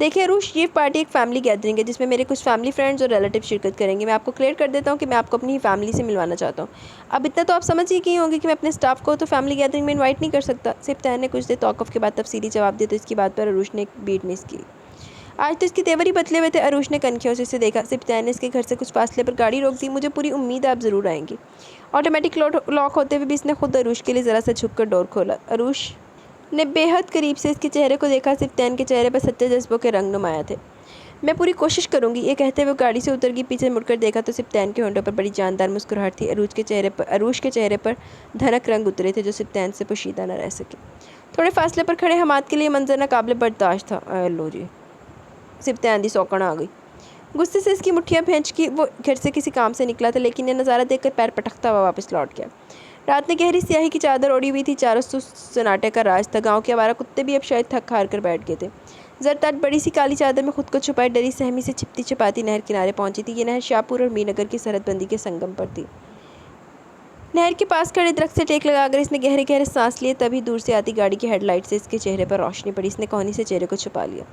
دیکھیے عروش، یہ پارٹی ایک فیملی گیدرنگ ہے جس میں میرے کچھ فیملی فرینڈز اور ریلیٹیو شرکت کریں گے۔ میں آپ کو کلیئر کر دیتا ہوں کہ میں آپ کو اپنی فیملی سے ملوانا چاہتا ہوں۔ اب اتنا تو آپ سمجھ ہی گئی ہوں گی کہ میں اپنے اسٹاف کو تو فیملی گیدرنگ میں انوائٹ نہیں کر سکتا۔ سبطین نے کچھ دیر توقف کے بعد تفصیلی جواب دیا تو اس کی بات پر عروش نے ایک بیٹ مس کی۔ آج تو اس کے تیور ہی بدلے ہوئے تھے۔ عروش نے کنکھیوں سے اسے دیکھا۔ سبطین نے اس کے گھر سے کچھ فاصلے پر گاڑی روک دی۔ مجھے پوری امید ہے آپ ضرور آئیں گی۔ آٹومیٹک لاک ہوتے ہوئے بھی اس نے خود عروش کے لیے ذرا سا جھک کر ڈور کھولا۔ عروش نے بے حد قریب سے اس کے چہرے کو دیکھا۔ سبطین کے چہرے پر سچے جذبوں کے رنگ نمایاں تھے۔ میں پوری کوشش کروں گی، یہ کہتے ہوئے گاڑی سے اتر گئی۔ پیچھے مڑ کر دیکھا تو سبطین کے ہونٹوں پر بڑی جاندار مسکراہٹ تھی۔ عروش کے چہرے پر دھنک رنگ اترے تھے جو سبطین سے پوشیدہ نہ رہ سکے۔ تھوڑے فاصلے پر کھڑے حماد کے لیے منظر ناقابل برداشت تھا۔ اے لو جی، سبطین دی سوکڑ آ گئی۔ غصے سے اس کی مٹھیاں بھینچ کی۔ وہ گھر سے کسی کام سے نکلا تھا لیکن یہ نظارہ دیکھ کر پیر پٹکتا ہوا واپس لوٹ گیا۔ رات نے گہری سیاہی کی چادر اوڑھی ہوئی تھی۔ چاروں سناٹے کا راج تھا۔ گاؤں کے آوارہ کتے بھی اب شاید تھک ہار کر بیٹھ گئے تھے۔ زرتاج بڑی سی کالی چادر میں خود کو چھپائے ڈری سہمی سے چھپتی چھپاتی نہر کنارے پہنچی تھی۔ یہ نہر شاہپور اور میر نگر کی سرحد بندی کے سنگم پر تھی۔ نہر کے پاس کھڑے درخت سے ٹیک لگا کر اس نے گہرے گہرے سانس لیے، تبھی دور سے آتی گاڑی کی ہیڈ لائٹ سے اس کے چہرے پر روشنی پڑی۔ اس نے کوہنی سے چہرے کو چھپا لیا۔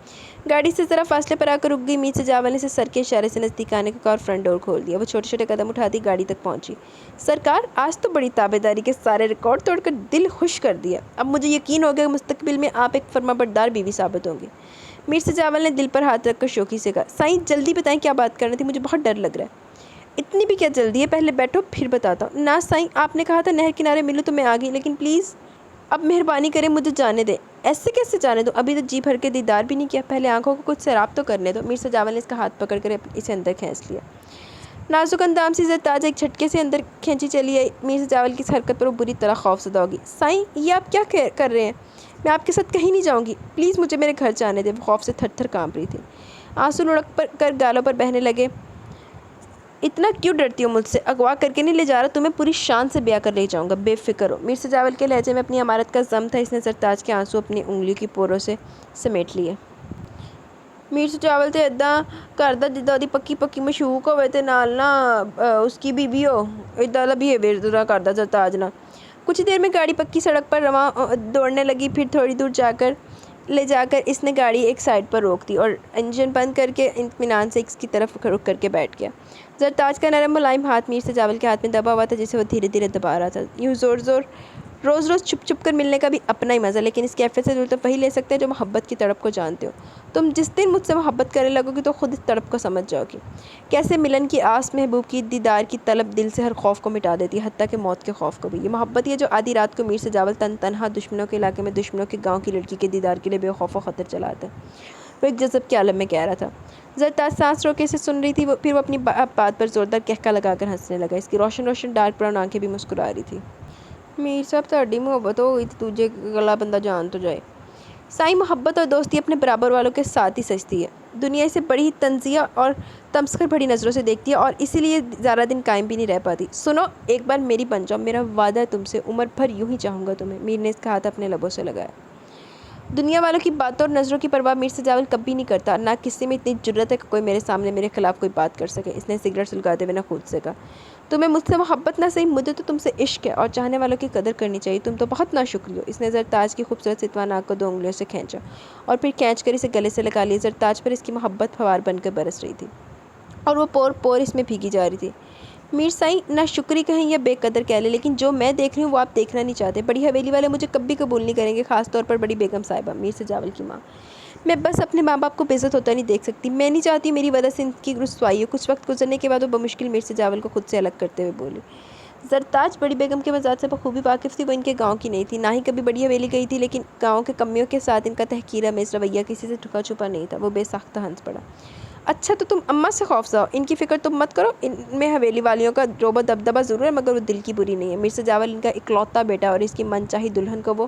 گاڑی سے ذرا فاصلے پر آ کر رک گئی۔ میر سجاول نے اسے سر کے اشارے سے نزدیک آنے کو کہا اور فرنٹ ڈور کھول دیا۔ وہ چھوٹے چھوٹے قدم اٹھاتی گاڑی تک پہنچی۔ سرکار، آج تو بڑی تابعداری کے سارے ریکارڈ توڑ کر دل خوش کر دیا۔ اب مجھے یقین ہو گیا کہ مستقبل میں آپ ایک فرمانبردار بیوی ثابت ہوں گی۔ میر سجاول نے دل پر ہاتھ رکھ کر شوخی سے کہا۔ سائیں جلدی بتائیں کیا بات کرنی تھی، مجھے بہت ڈر لگ رہا ہے۔ اتنی بھی کیا جلدی ہے، پہلے بیٹھو پھر بتاتا ہوں۔ نا سائیں، آپ نے کہا تھا نہر کنارے ملوں تو میں آ گئی، لیکن پلیز اب مہربانی کریں مجھے جانے دیں۔ ایسے کیسے جانے دوں؟ ابھی تو جی بھر کے دیدار بھی نہیں کیا، پہلے آنکھوں کو کچھ سیراب تو کرنے دو۔ میر سجاول نے اس کا ہاتھ پکڑ کر اسے اندر کھینچ لیا۔ نازک اندام سے زرتاج ایک جھٹکے سے اندر کھینچی چلی آئی۔ میر سجاول کی اس حرکت پر وہ بری طرح خوفزدہ ہوگی۔ سائیں، یہ آپ کیا کر رہے ہیں؟ میں آپ کے ساتھ کہیں نہیں جاؤں گی، پلیز مجھے میرے گھر جانے دیں۔ وہ خوف سے تھر تھر کانپ رہی تھی۔ آنسو لڑک کر گالوں پر بہنے لگے۔ اتنا کیوں ڈرتی ہو مجھ سے؟ اغوا کر کے نہیں لے جا رہا، تمہیں پوری شان سے بیاہ کر لے جاؤں گا، بے فکر ہو۔ میر سجاول کے لہجے میں اپنی امارت کا ضم تھا۔ اس نے زرتاج کے آنسو اپنی انگلی کی پوروں سے سمیٹ لیے۔ میر سجاول تے اداں کردا جداں دی پکی پکی مشوق ہوئے تے نال نا اس کی بیوی ہو، اداں دا بیہیویئر ذرا کردا زرتاج نا۔ کچھ دیر میں گاڑی پکی سڑک پر رواں دوڑنے لگی۔ پھر تھوڑی دور لے جا کر اس نے گاڑی ایک سائڈ پر روک دی اور انجن بند کر کے اطمینان سے اس کی طرف رک کر کے بیٹھ گیا۔ زرتاج کا نرم ملائم ہاتھ میر سجاول کے ہاتھ میں دبا ہوا تھا جسے وہ دھیرے دھیرے دبا رہا تھا۔ یوں روز روز چھپ چھپ کر ملنے کا بھی اپنا ہی مزہ، لیکن اس کیفیت سے لطف وہی لے سکتے ہیں جو محبت کی تڑپ کو جانتے ہو۔ تم جس دن مجھ سے محبت کرنے لگو گی تو خود اس تڑپ کو سمجھ جاؤ گی۔ کیسے ملن کی آس، محبوب کی دیدار کی طلب دل سے ہر خوف کو مٹا دیتی ہے، حتیٰ کہ موت کے خوف کو بھی۔ یہ محبت ہے جو آدھی رات کو میر سجاول تنہا دشمنوں کے علاقے میں دشمنوں کے گاؤں کی لڑکی کے دیدار کے لیے بے خوف و خطر چلا آتا ہے۔ وہ ایک جذب کے عالم میں کہہ رہا تھا۔ زرتاج سانس روکے اسے سن رہی تھی، پھر وہ اپنی بات پر زوردار کہکا لگا کر ہنسنے لگا۔ اس کی روشن روشن ڈارک براؤن آنکھیں بھی مسکرا رہی تھی۔ میر صاحب، تہاڈی محبت ہو گئی تے دوجے گلا بندہ جان تو جائے۔ سائیں، محبت اور دوستی اپنے برابر والوں کے ساتھ ہی سجتی ہے۔ دنیا اسے بڑی ہی تنزیہ اور تمسخر بھری نظروں سے دیکھتی ہے اور اسی لیے زیادہ دن قائم بھی نہیں رہ پاتی۔ سنو، ایک بار میری بن جاؤ، میرا وعدہ ہے تم سے، عمر بھر یوں ہی چاہوں گا تمہیں۔ میر نے اس کا ہاتھ اپنے لبوں سے لگایا۔ دنیا والوں کی باتوں اور نظروں کی پرواہ میر سجاول کبھی نہیں کرتا۔ نہ کسی میں اتنی جرأت ہے کہ کوئی میرے سامنے میرے خلاف کوئی بات کر سکے۔ اس نے سگریٹ سلگاتے ہوئے نخوت سے کہا۔ تمہیں مجھ سے محبت نہ صحیح، مجھے تو تم سے عشق ہے اور چاہنے والوں کی قدر کرنی چاہیے۔ تم تو بہت ناشکری ہو۔ اس نے زرتاج کی خوبصورت ستوان ناک کو 2 انگلیوں سے کھینچا اور پھر کھینچ کر اسے گلے سے لگا لیا۔ زرتاج پر اس کی محبت فوار بن کر برس رہی تھی اور وہ پور پور اس میں بھیگی جا رہی تھی۔ میر سائیں، ناشکری کہیں یا بے قدر کہہ لیں، لیکن جو میں دیکھ رہی ہوں وہ آپ دیکھنا نہیں چاہتے۔ بڑی حویلی والے مجھے کبھی قبول نہیں کریں گے، خاص طور پر بڑی بیگم صاحبہ، میر سجاول کی ماں۔ میں بس اپنے ماں باپ کو بے عزت ہوتا نہیں دیکھ سکتی۔ میں نہیں چاہتی میری وجہ سے ان کی رسوائی ہو۔ کچھ وقت گزرنے کے بعد وہ بمشکل میر سجاول کو خود سے الگ کرتے ہوئے بولی۔ زرتاج بڑی بیگم کے مزاج سے بخوبی واقف تھی۔ وہ ان کے گاؤں کی نہیں تھی، نہ ہی کبھی بڑی حویلی گئی تھی، لیکن گاؤں کے کمیوں کے ساتھ ان کا تحقیرآمیز رویہ کسی سے چھپا چھپا نہیں تھا۔ وہ بے ساختہ ہنس پڑا۔ اچھا، تو تم اماں سے خوفزدہ ہو؟ ان کی فکر تم مت کرو، ان میں حویلی والیوں کا روب و دبدبہ ضرور ہے مگر وہ دل کی بری نہیں ہے۔ میر سجاول ان کا اکلوتا بیٹا اور اس کی من چاہی دلہن کو وہ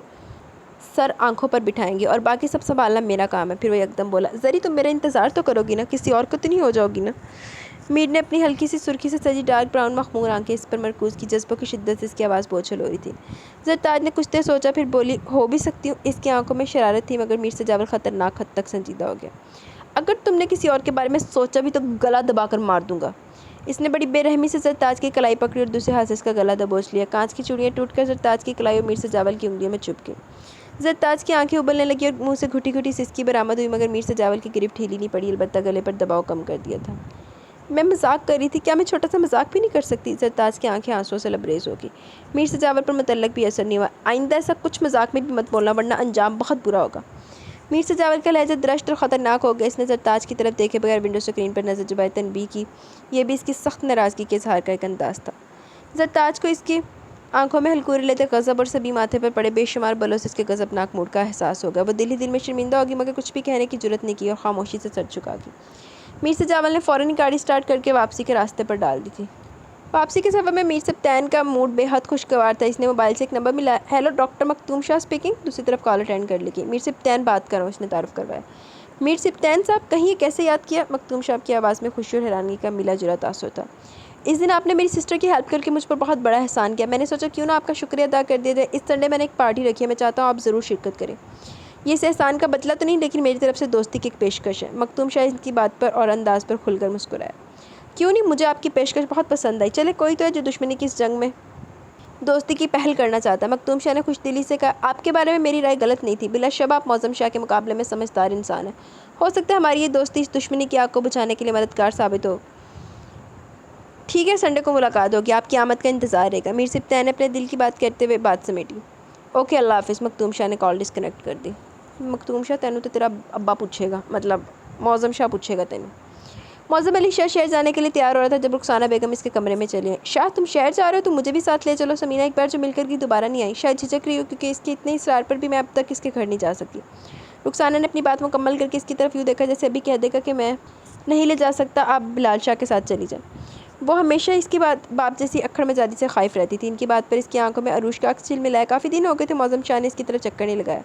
سر آنکھوں پر بٹھائیں گے اور باقی سب سنبھالنا میرا کام ہے۔ پھر وہ یکدم بولا۔ زری، تم میرا انتظار تو کرو گی نا، کسی اور کو تو نہیں ہو جاؤ گی نا؟ میر نے اپنی ہلکی سی سرخی سے سجی ڈارک براؤن مخمور آنکھیں اس پر مرکوز کی۔ جذبوں کی شدت سے اس کی آواز بوجھل ہو رہی تھی۔ زرتاج نے کچھ دیر سوچا، پھر بولی، ہو بھی سکتی ہوں۔ اس کی آنکھوں میں شرارت تھی مگر میر سجاول خطرناک حد تک سنجیدہ ہو گیا۔ اگر تم نے کسی اور کے بارے میں سوچا بھی تو گلا دبا کر مار دوں گا۔ اس نے بڑی بے رحمی سے زرتاج کی کلائی پکڑی اور دوسرے ہاتھ سے اس کا گلا دبوچ لیا۔ کانچ کی چوڑیاں ٹوٹ کر زرتاج کی کلائی اور میر سجاول کی انگلیوں میں چبھ گئیں۔ زرتاج کی آنکھیں ابلنے لگی اور منہ سے گھٹی گھٹی سسکی برآمد ہوئی، مگر میر سجاول کی گرفت ڈھیلی نہیں پڑی، البتہ گلے پر دباؤ کم کر دیا تھا۔ میں مذاق کر رہی تھی، کیا میں چھوٹا سا مذاق بھی نہیں کر سکتی؟ زرتاج کی آنکھیں آنسوؤں سے لبریز ہو گئی۔ میر سجاول پر متعلق بھی اثر نہیں ہوا۔ آئندہ ایسا کچھ مذاق میں بھی مت بولنا ورنہ انجام بہت برا ہوگا۔ میر سجاول کا لہجہ درشت اور خطرناک ہو گیا۔ اس نے زرتاج کی طرف دیکھے بغیر ونڈو اسکرین پر نظر جمائے، تنبیہ کی۔ یہ بھی اس کی سخت ناراضگی کے اظہار کا ایک انداز تھا۔ زرتاج کو اس کی آنکھوں میں ہلکورے لیتے غضب اور سبھی ماتھے پر پڑے بے شمار بلوں سے اس کے غضبناک موڈ کا احساس ہو گیا۔ وہ دل ہی دل میں شرمندہ ہوگی مگر کچھ بھی کہنے کی جرات نہیں کی اور خاموشی سے سر جھکا گئی۔ میر سجاول نے فوراً ہی گاڑی سٹارٹ کر کے واپسی کے راستے پر ڈال دی تھی۔ واپسی کے سفر میں میر سبطین کا موڈ بے حد خوشگوار تھا۔ اس نے موبائل سے ایک نمبر ملایا۔ ہیلو، ڈاکٹر مختوم شاہ اسپیکنگ۔ دوسری طرف کال اٹینڈ کر لی۔ میر سبطین بات کر رہا ہوں، اس نے تعارف کروایا۔ میر سبطین صاحب، کہیں یہ کیسے یاد کیا؟ مختوم شاہ کی آواز میں خوشی اور حیرانی کا ملا جلا تاثر تھا۔ اس دن آپ نے میری سسٹر کی ہیلپ کر کے مجھ پر بہت بڑا احسان کیا، میں نے سوچا کیوں نہ آپ کا شکریہ ادا کر دیا جائے۔ اس سنڈے میں نے ایک پارٹی رکھی ہے، میں چاہتا ہوں آپ ضرور شرکت کریں۔ یہ اس احسان کا بدلہ تو نہیں، لیکن میری طرف سے دوستی کی ایک پیشکش ہے۔ مختوم شاہ ان کی بات پر اور انداز پر کھل کر مسکرایا۔ کیوں نہیں، مجھے آپ کی پیشکش بہت پسند آئی۔ چلے، کوئی تو ہے جو دشمنی کی اس جنگ میں دوستی کی پہل کرنا چاہتا ہے۔ مختوم شاہ نے خوش دلی سے کہا، آپ کے بارے میں میری رائے غلط نہیں تھی، بلا شبہ آپ معظم شاہ کے مقابلے میں سمجھدار انسان ہیں۔ ہو سکتا ہے ہماری یہ دوستی اس دشمنی کی آگ کو بجھانے کے لیے مددگار ثابت ہو۔ ٹھیک ہے، سنڈے کو ملاقات ہوگی، آپ کی آمد کا انتظار رہے گا۔ میر سبطین نے اپنے دل کی بات کرتے ہوئے بات سمیٹی۔ اوکے، اللہ حافظ۔ مختوم شاہ نے کال ڈسکنیکٹ کر دی۔ مختوم شاہ، تینوں تو تیرا ابا پوچھے گا، مطلب معظم شاہ پوچھے گا تینوں۔ معظم علی شاہ شہر جانے کے لیے تیار ہو رہا تھا جب رخسانہ بیگم اس کے کمرے میں چلی آئیں۔ شاہ، تم شہر جا رہے ہو تو مجھے بھی ساتھ لے چلو۔ سمینہ ایک بار جو مل کر گئی دوبارہ نہیں آئی، شاید جھجک رہی ہو کیونکہ اس کے اتنے اصرار پر بھی میں اب تک اس کے گھر نہیں جا سکی۔ رخسانہ نے اپنی بات مکمل کر کے اس کی طرف یوں دیکھا جیسے ابھی کہہ دے گا کہ میں نہیں لے جا سکتا، آپ بلال شاہ کے ساتھ چلی جائیں۔ وہ ہمیشہ اس کی باپ جیسی اکھڑ میں زیادی سے خائف رہتی تھی۔ ان کی بات پر اس کی آنکھوں میں عروج کا عکس جھلملایا۔ کافی دن ہو گئے تھے معظم شاہ نے اس کی طرف چکر نہیں لگایا۔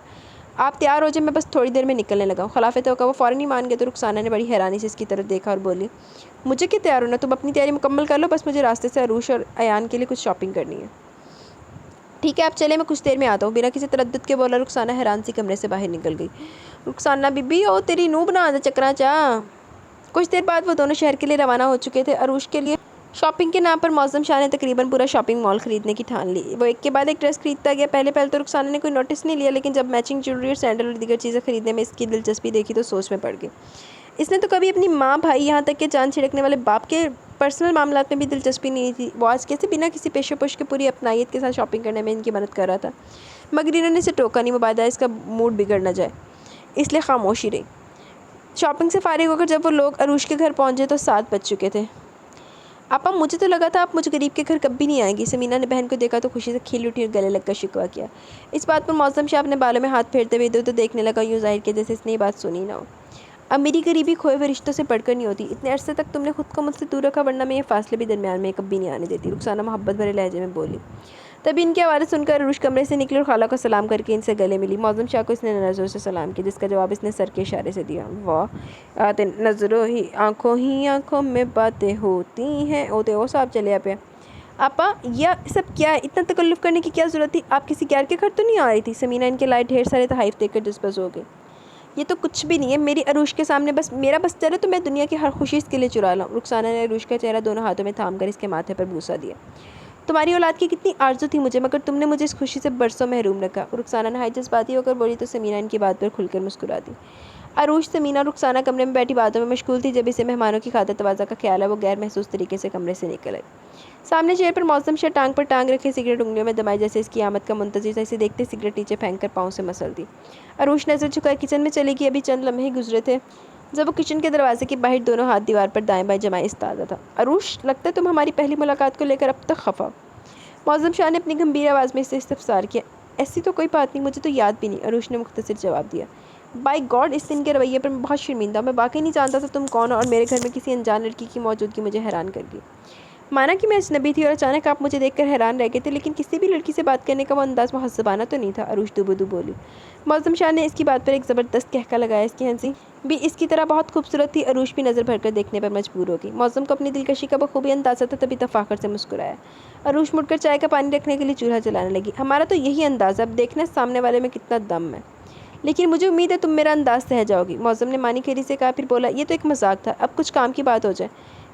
آپ تیار ہو جائیں، میں بس تھوڑی دیر میں نکلنے لگا ہوں۔ خلافت توقع وہ فوراً ہی مان گئے تو رخسانہ نے بڑی حیرانی سے اس کی طرف دیکھا اور بولی، مجھے کیا تیار ہونا، تم اپنی تیاری مکمل کر لو، بس مجھے راستے سے عروش اور ایان کے لیے کچھ شاپنگ کرنی ہے۔ ٹھیک ہے، آپ چلیں، میں کچھ دیر میں آتا ہوں، بنا کسی تردد کے بولا رخسانہ حیران سی کمرے سے باہر نکل گئی۔ رخسانہ بی بی، او تیری نو بنا دے چکرا چاہ۔ کچھ دیر بعد وہ دونوں شہر کے لیے روانہ ہو چکے تھے۔ عروش کے لیے شاپنگ کے نام پر معظم شاہ نے تقریباً پورا شاپنگ مال خریدنے کی ٹھان لی۔ وہ ایک کے بعد ایک ڈریس خریدتا گیا۔ پہلے تو رخسانہ نے کوئی نوٹس نہیں لیا، لیکن جب میچنگ جیولری اور سینڈل اور دیگر چیزیں خریدنے میں اس کی دلچسپی دیکھی تو سوچ میں پڑ گئی۔ اس نے تو کبھی اپنی ماں، بھائی، یہاں تک کہ جان چھڑکنے والے باپ کے پرسنل معاملات میں بھی دلچسپی نہیں تھی۔ وہ آج کیسے بنا کسی پیش و پوش کے پوری اپنائیت کے ساتھ شاپنگ کرنے میں ان کی مدد کر رہا تھا، مگر انہوں نے اسے ٹوکا نہیں، مبادہ اس کا موڈ بگڑ نہ جائے، اس لیے خاموشی رہی۔ شاپنگ سے فارغ ہو کر جب وہ لوگ عروش کے گھر پہنچے تو 7 بج چکے تھے۔ آپا، مجھے تو لگا تھا آپ مجھ غریب کے گھر کبھی نہیں آئیں گی۔ سمینہ نے بہن کو دیکھا تو خوشی سے کھل اٹھی اور گلے لگ کر شکوہ کیا۔ اس بات پر معظم شاہ اپنے بالوں میں ہاتھ پھیرتے ہوئے ادھر ادھر دیکھنے لگا، یوں ظاہر کیا جیسے اس نے یہ بات سنی نہ ہو۔ اب میری غریبی کھوئے ہوئے رشتوں سے بڑھ کر نہیں ہوتی، اتنے عرصے تک تم نے خود کو مجھ سے دور رکھا، ورنہ میں یہ فاصلے بھی درمیان میں کبھی نہیں آنے دیتی، رخسانہ محبت بھرے لہجے میں بولی۔ تبھی ان کی آوازیں سن کر عروش کمرے سے نکلی اور خالہ کو سلام کر کے ان سے گلے ملی۔ معظم شاہ کو اس نے نظروں سے سلام کیا، جس کا جواب اس نے سر کے اشارے سے دیا۔ واہ، نظروں ہی آنکھوں میں باتیں ہوتی ہیں۔ اوتے او صاحب چلے آپ۔ آپا، یہ سب کیا ہے؟ اتنا تکلف کرنے کی کیا ضرورت تھی؟ آپ کسی غیر کے گھر تو نہیں آ رہی تھی؟ سمینہ ان کے لائے ڈھیر سارے تحائف دیکھ کر جذبز ہو گئی۔ یہ تو کچھ بھی نہیں ہے، میری عروش کے سامنے میرا بس چلے تو میں دنیا کی ہر خوشی اس کے لیے چرا لاؤں۔ رخسانہ نے عروش کا چہرہ دونوں ہاتھوں میں تھام کر اس کے ماتھے پر بوسہ دیا۔ تمہاری اولاد کی کتنی آرزو تھی مجھے، مگر تم نے مجھے اس خوشی سے برسوں محروم رکھا۔ رخسانہ نہایت جذباتی ہو کر بولی تو سمینہ ان کی بات پر کھل کر مسکرا دی۔ عروش، سمینہ اور رخسانہ کمرے میں بیٹھی باتوں میں مشغول تھی۔ جب اسے مہمانوں کی خاطر تواضع کا خیال ہے، وہ غیر محسوس طریقے سے کمرے سے نکل آئی۔ سامنے چیئر پر معظم شاہ ٹانگ پر ٹانگ رکھے سگریٹ انگلیوں میں دبائے جیسے اس کی آمد کا منتظر تھا، اسے دیکھتے سگریٹ نیچے پھینک کر پاؤں سے مسل دی۔ عروش نظر جھکائے کچن میں چلی گئی۔ ابھی چند لمحے گزرے تھے جب وہ کچن کے دروازے کے باہر دونوں ہاتھ دیوار پر دائیں بائیں جمائے استادہ تھا۔ عروش، لگتا ہے تم ہماری پہلی ملاقات کو لے کر اب تک خفا ہو۔ معظم شاہ نے اپنی گمبھیر آواز میں اس سے استفسار کیا۔ ایسی تو کوئی بات نہیں، مجھے تو یاد بھی نہیں، عروش نے مختصر جواب دیا۔ بائی گاڈ، اس دن کے رویے پر میں بہت شرمندہ ہوں، میں واقعی نہیں جانتا تھا تم کون ہو، اور میرے گھر میں کسی انجان لڑکی کی موجودگی مجھے حیران کر گئی۔ مانا کہ میں اجنبی تھی اور اچانک آپ مجھے دیکھ کر حیران رہ گئے تھے، لیکن کسی بھی لڑکی سے بات کرنے کا وہ انداز مہذبانہ تو نہیں تھا، عروش دوبدو بولی۔ معظم شاہ نے اس کی بات پر ایک زبردست کہکا لگایا۔ اس کی ہنسی بھی اس کی طرح بہت خوبصورت تھی۔ عروش بھی نظر بھر کر دیکھنے پر مجبور ہو گئی۔ معظم کو اپنی دلکشی کا بخوبی اندازہ تھا، تبھی تفاخر سے مسکرایا۔ عروش مڑ کر چائے کا پانی رکھنے کے لیے چولہا جلانے لگی۔ ہمارا تو یہی انداز ہے، اب دیکھنا سامنے والے میں کتنا دم ہے، لیکن مجھے امید ہے تم میرا انداز سہ جاؤ گی، معظم نے مانی کھیری سے کہا، پھر بولا، یہ تو ایک مذاق تھا، اب کچھ کام کی بات ہو جائے۔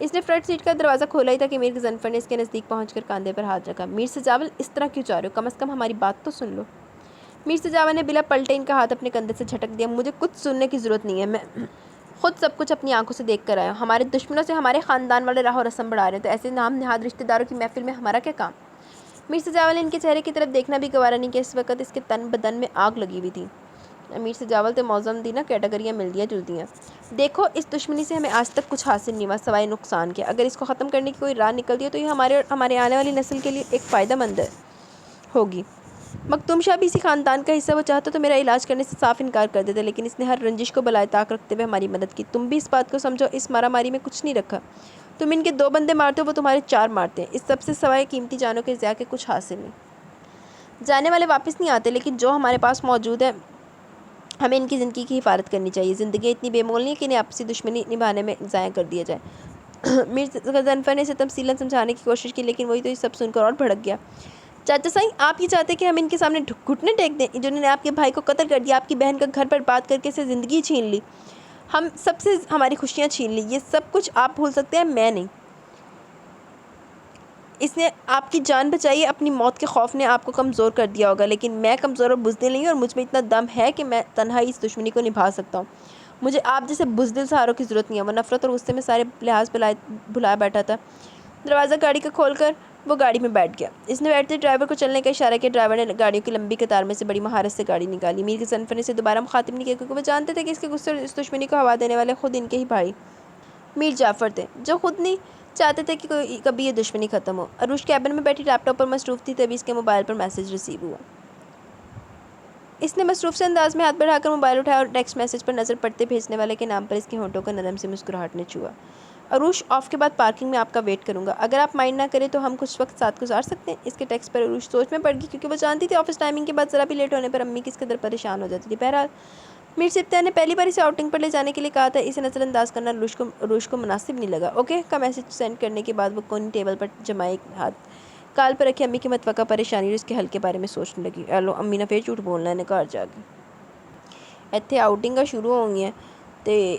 اس نے فرنٹ سیٹ کا دروازہ کھولا ہی تھا کہ میر غضنفر نے اس کے نزدیک پہنچ کر کاندھے پر ہاتھ رکھا۔ میر سجاول اس طرح کیوں چاہ رہے ہو؟ کم از کم ہماری بات تو سن لو۔ میر سجاول نے بلا پلٹے ان کا ہاتھ اپنے کندھے سے جھٹک دیا۔ مجھے کچھ سننے کی ضرورت نہیں ہے، میں خود سب کچھ اپنی آنکھوں سے دیکھ کر آیا ہوں۔ ہمارے دشمنوں سے ہمارے خاندان والے راہ و رسم بڑھا رہے ہیں، تو ایسے نام نہاد رشتہ داروں کی محفل میں ہمارا کیا کام؟ میر سجاول نے ان کے چہرے کی طرف دیکھنا بھی گوارا نہیں کیا۔ اس وقت اس کے تن بدن میں آگ لگی ہوئی تھی۔ میر سجاول تے موزم دی نا کیٹیگریاں ملدیاں جلدیاں۔ دیکھو، اس دشمنی سے ہمیں آج تک کچھ حاصل نہیں ہوا سوائے نقصان کے۔ اگر اس کو ختم کرنے کی کوئی راہ نکلتی ہے تو یہ ہمارے اور ہمارے آنے والی نسل کے لیے ایک فائدہ مند ہوگی۔ مکتوم شاہ بھی اسی خاندان کا حصہ، وہ چاہتا تو میرا علاج کرنے سے صاف انکار کر دیتا، لیکن اس نے ہر رنجش کو بالائے طاق رکھتے ہوئے ہماری مدد کی۔ تم بھی اس بات کو سمجھو، اس مارا ماری میں کچھ نہیں رکھا۔ تم ان کے 2 بندے مارتے ہو، وہ تمہارے 4 مارتے ہیں۔ اس سب سے سوائے قیمتی جانوں کے ضیاع کے کچھ حاصل نہیں۔ جانے والے واپس نہیں آتے، لیکن جو ہمارے پاس موجود ہے ہمیں ان کی زندگی کی حفاظت کرنی چاہیے۔ زندگیاں اتنی بے مول نہیں کہ انہیں آپسی دشمنی نبھانے میں ضائع کر دیا جائے۔ میر غضنفر نے اسے تمثیلاً سمجھانے کی کوشش کی، لیکن وہی تو یہ سب سن کر اور بھڑک گیا۔ چاچا سائیں، آپ یہ چاہتے کہ ہم ان کے سامنے گھٹنے ٹیک دیں، جنہوں نے آپ کے بھائی کو قتل کر دیا، آپ کی بہن کا گھر برباد کر کے اسے زندگی چھین لی، ہم سب سے ہماری خوشیاں چھین لی، یہ سب کچھ آپ بھول سکتے ہیں، میں نہیں۔ اس نے آپ کی جان بچائی ہے، اپنی موت کے خوف نے آپ کو کمزور کر دیا ہوگا، لیکن میں کمزور اور بزدل نہیں ہوں، اور مجھ میں اتنا دم ہے کہ میں تنہا ہی اس دشمنی کو نبھا سکتا ہوں۔ مجھے آپ جیسے بزدل سہاروں کی ضرورت نہیں ہے۔ وہ نفرت اور غصے میں سارے لحاظ بھلائے بیٹھا تھا۔ دروازہ گاڑی کا کھول کر وہ گاڑی میں بیٹھ گیا۔ اس نے بیٹھتے ڈرائیور کو چلنے کا اشارہ کیا۔ ڈرائیور نے گاڑیوں کی لمبی قطار میں سے بڑی مہارت سے گاڑی نکالی۔ میر غضنفر نے اسے دوبارہ مخاطب نہیں کیا، کیونکہ وہ جانتے تھے کہ اس کے غصے اور اس دشمنی کو ہوا دینے والے خود ان کے ہی بھائی میر جعفر تھے، جو خود نہیں چاہتے تھے کہ کبھی یہ دشمنی ختم ہو۔ عروش کیبن میں بیٹھی لیپ ٹاپ پر مصروف تھی، تبھی اس کے موبائل پر میسج ریسیو ہوا۔ اس نے مصروف سے انداز میں ہاتھ بڑھا کر موبائل اٹھایا اور ٹیکسٹ میسج پر نظر پڑتے بھیجنے والے کے نام پر اس کے ہونٹوں کو نرم سی مسکراہٹ نے چھوا۔ عروش، آف کے بعد پارکنگ میں آپ کا ویٹ کروں گا، اگر آپ مائنڈ نہ کریں تو ہم کچھ وقت ساتھ گزار سکتے ہیں۔ اس کے ٹیکسٹ پر عروش سوچ میں پڑ گئی، کیونکہ وہ جانتی تھی آفس ٹائمنگ کے بعد ذرا بھی لیٹ ہونے پر امی کس قدر پریشان ہو جاتی تھی۔ بہرحال میر سبطین نے پہلی بار اسے آؤٹنگ پر لے جانے کے لیے کہا تھا، اسے نظر انداز کرنا عروش کو مناسب نہیں لگا۔ اوکے کا میسج سینڈ کرنے کے بعد وہ کونی ٹیبل پر جمائے ہاتھ کال پر رکھے امی کی متوقع پریشانی اور اس کے حل کے بارے میں سوچنے لگی۔ ایلو امی نے پھر جھوٹ بولنا ہے گھر جا کے، ਇੱਥੇ ਆਊਟਿੰਗਾਂ ਸ਼ੁਰੂ ਹੋ ਗਈਆਂ ਤੇ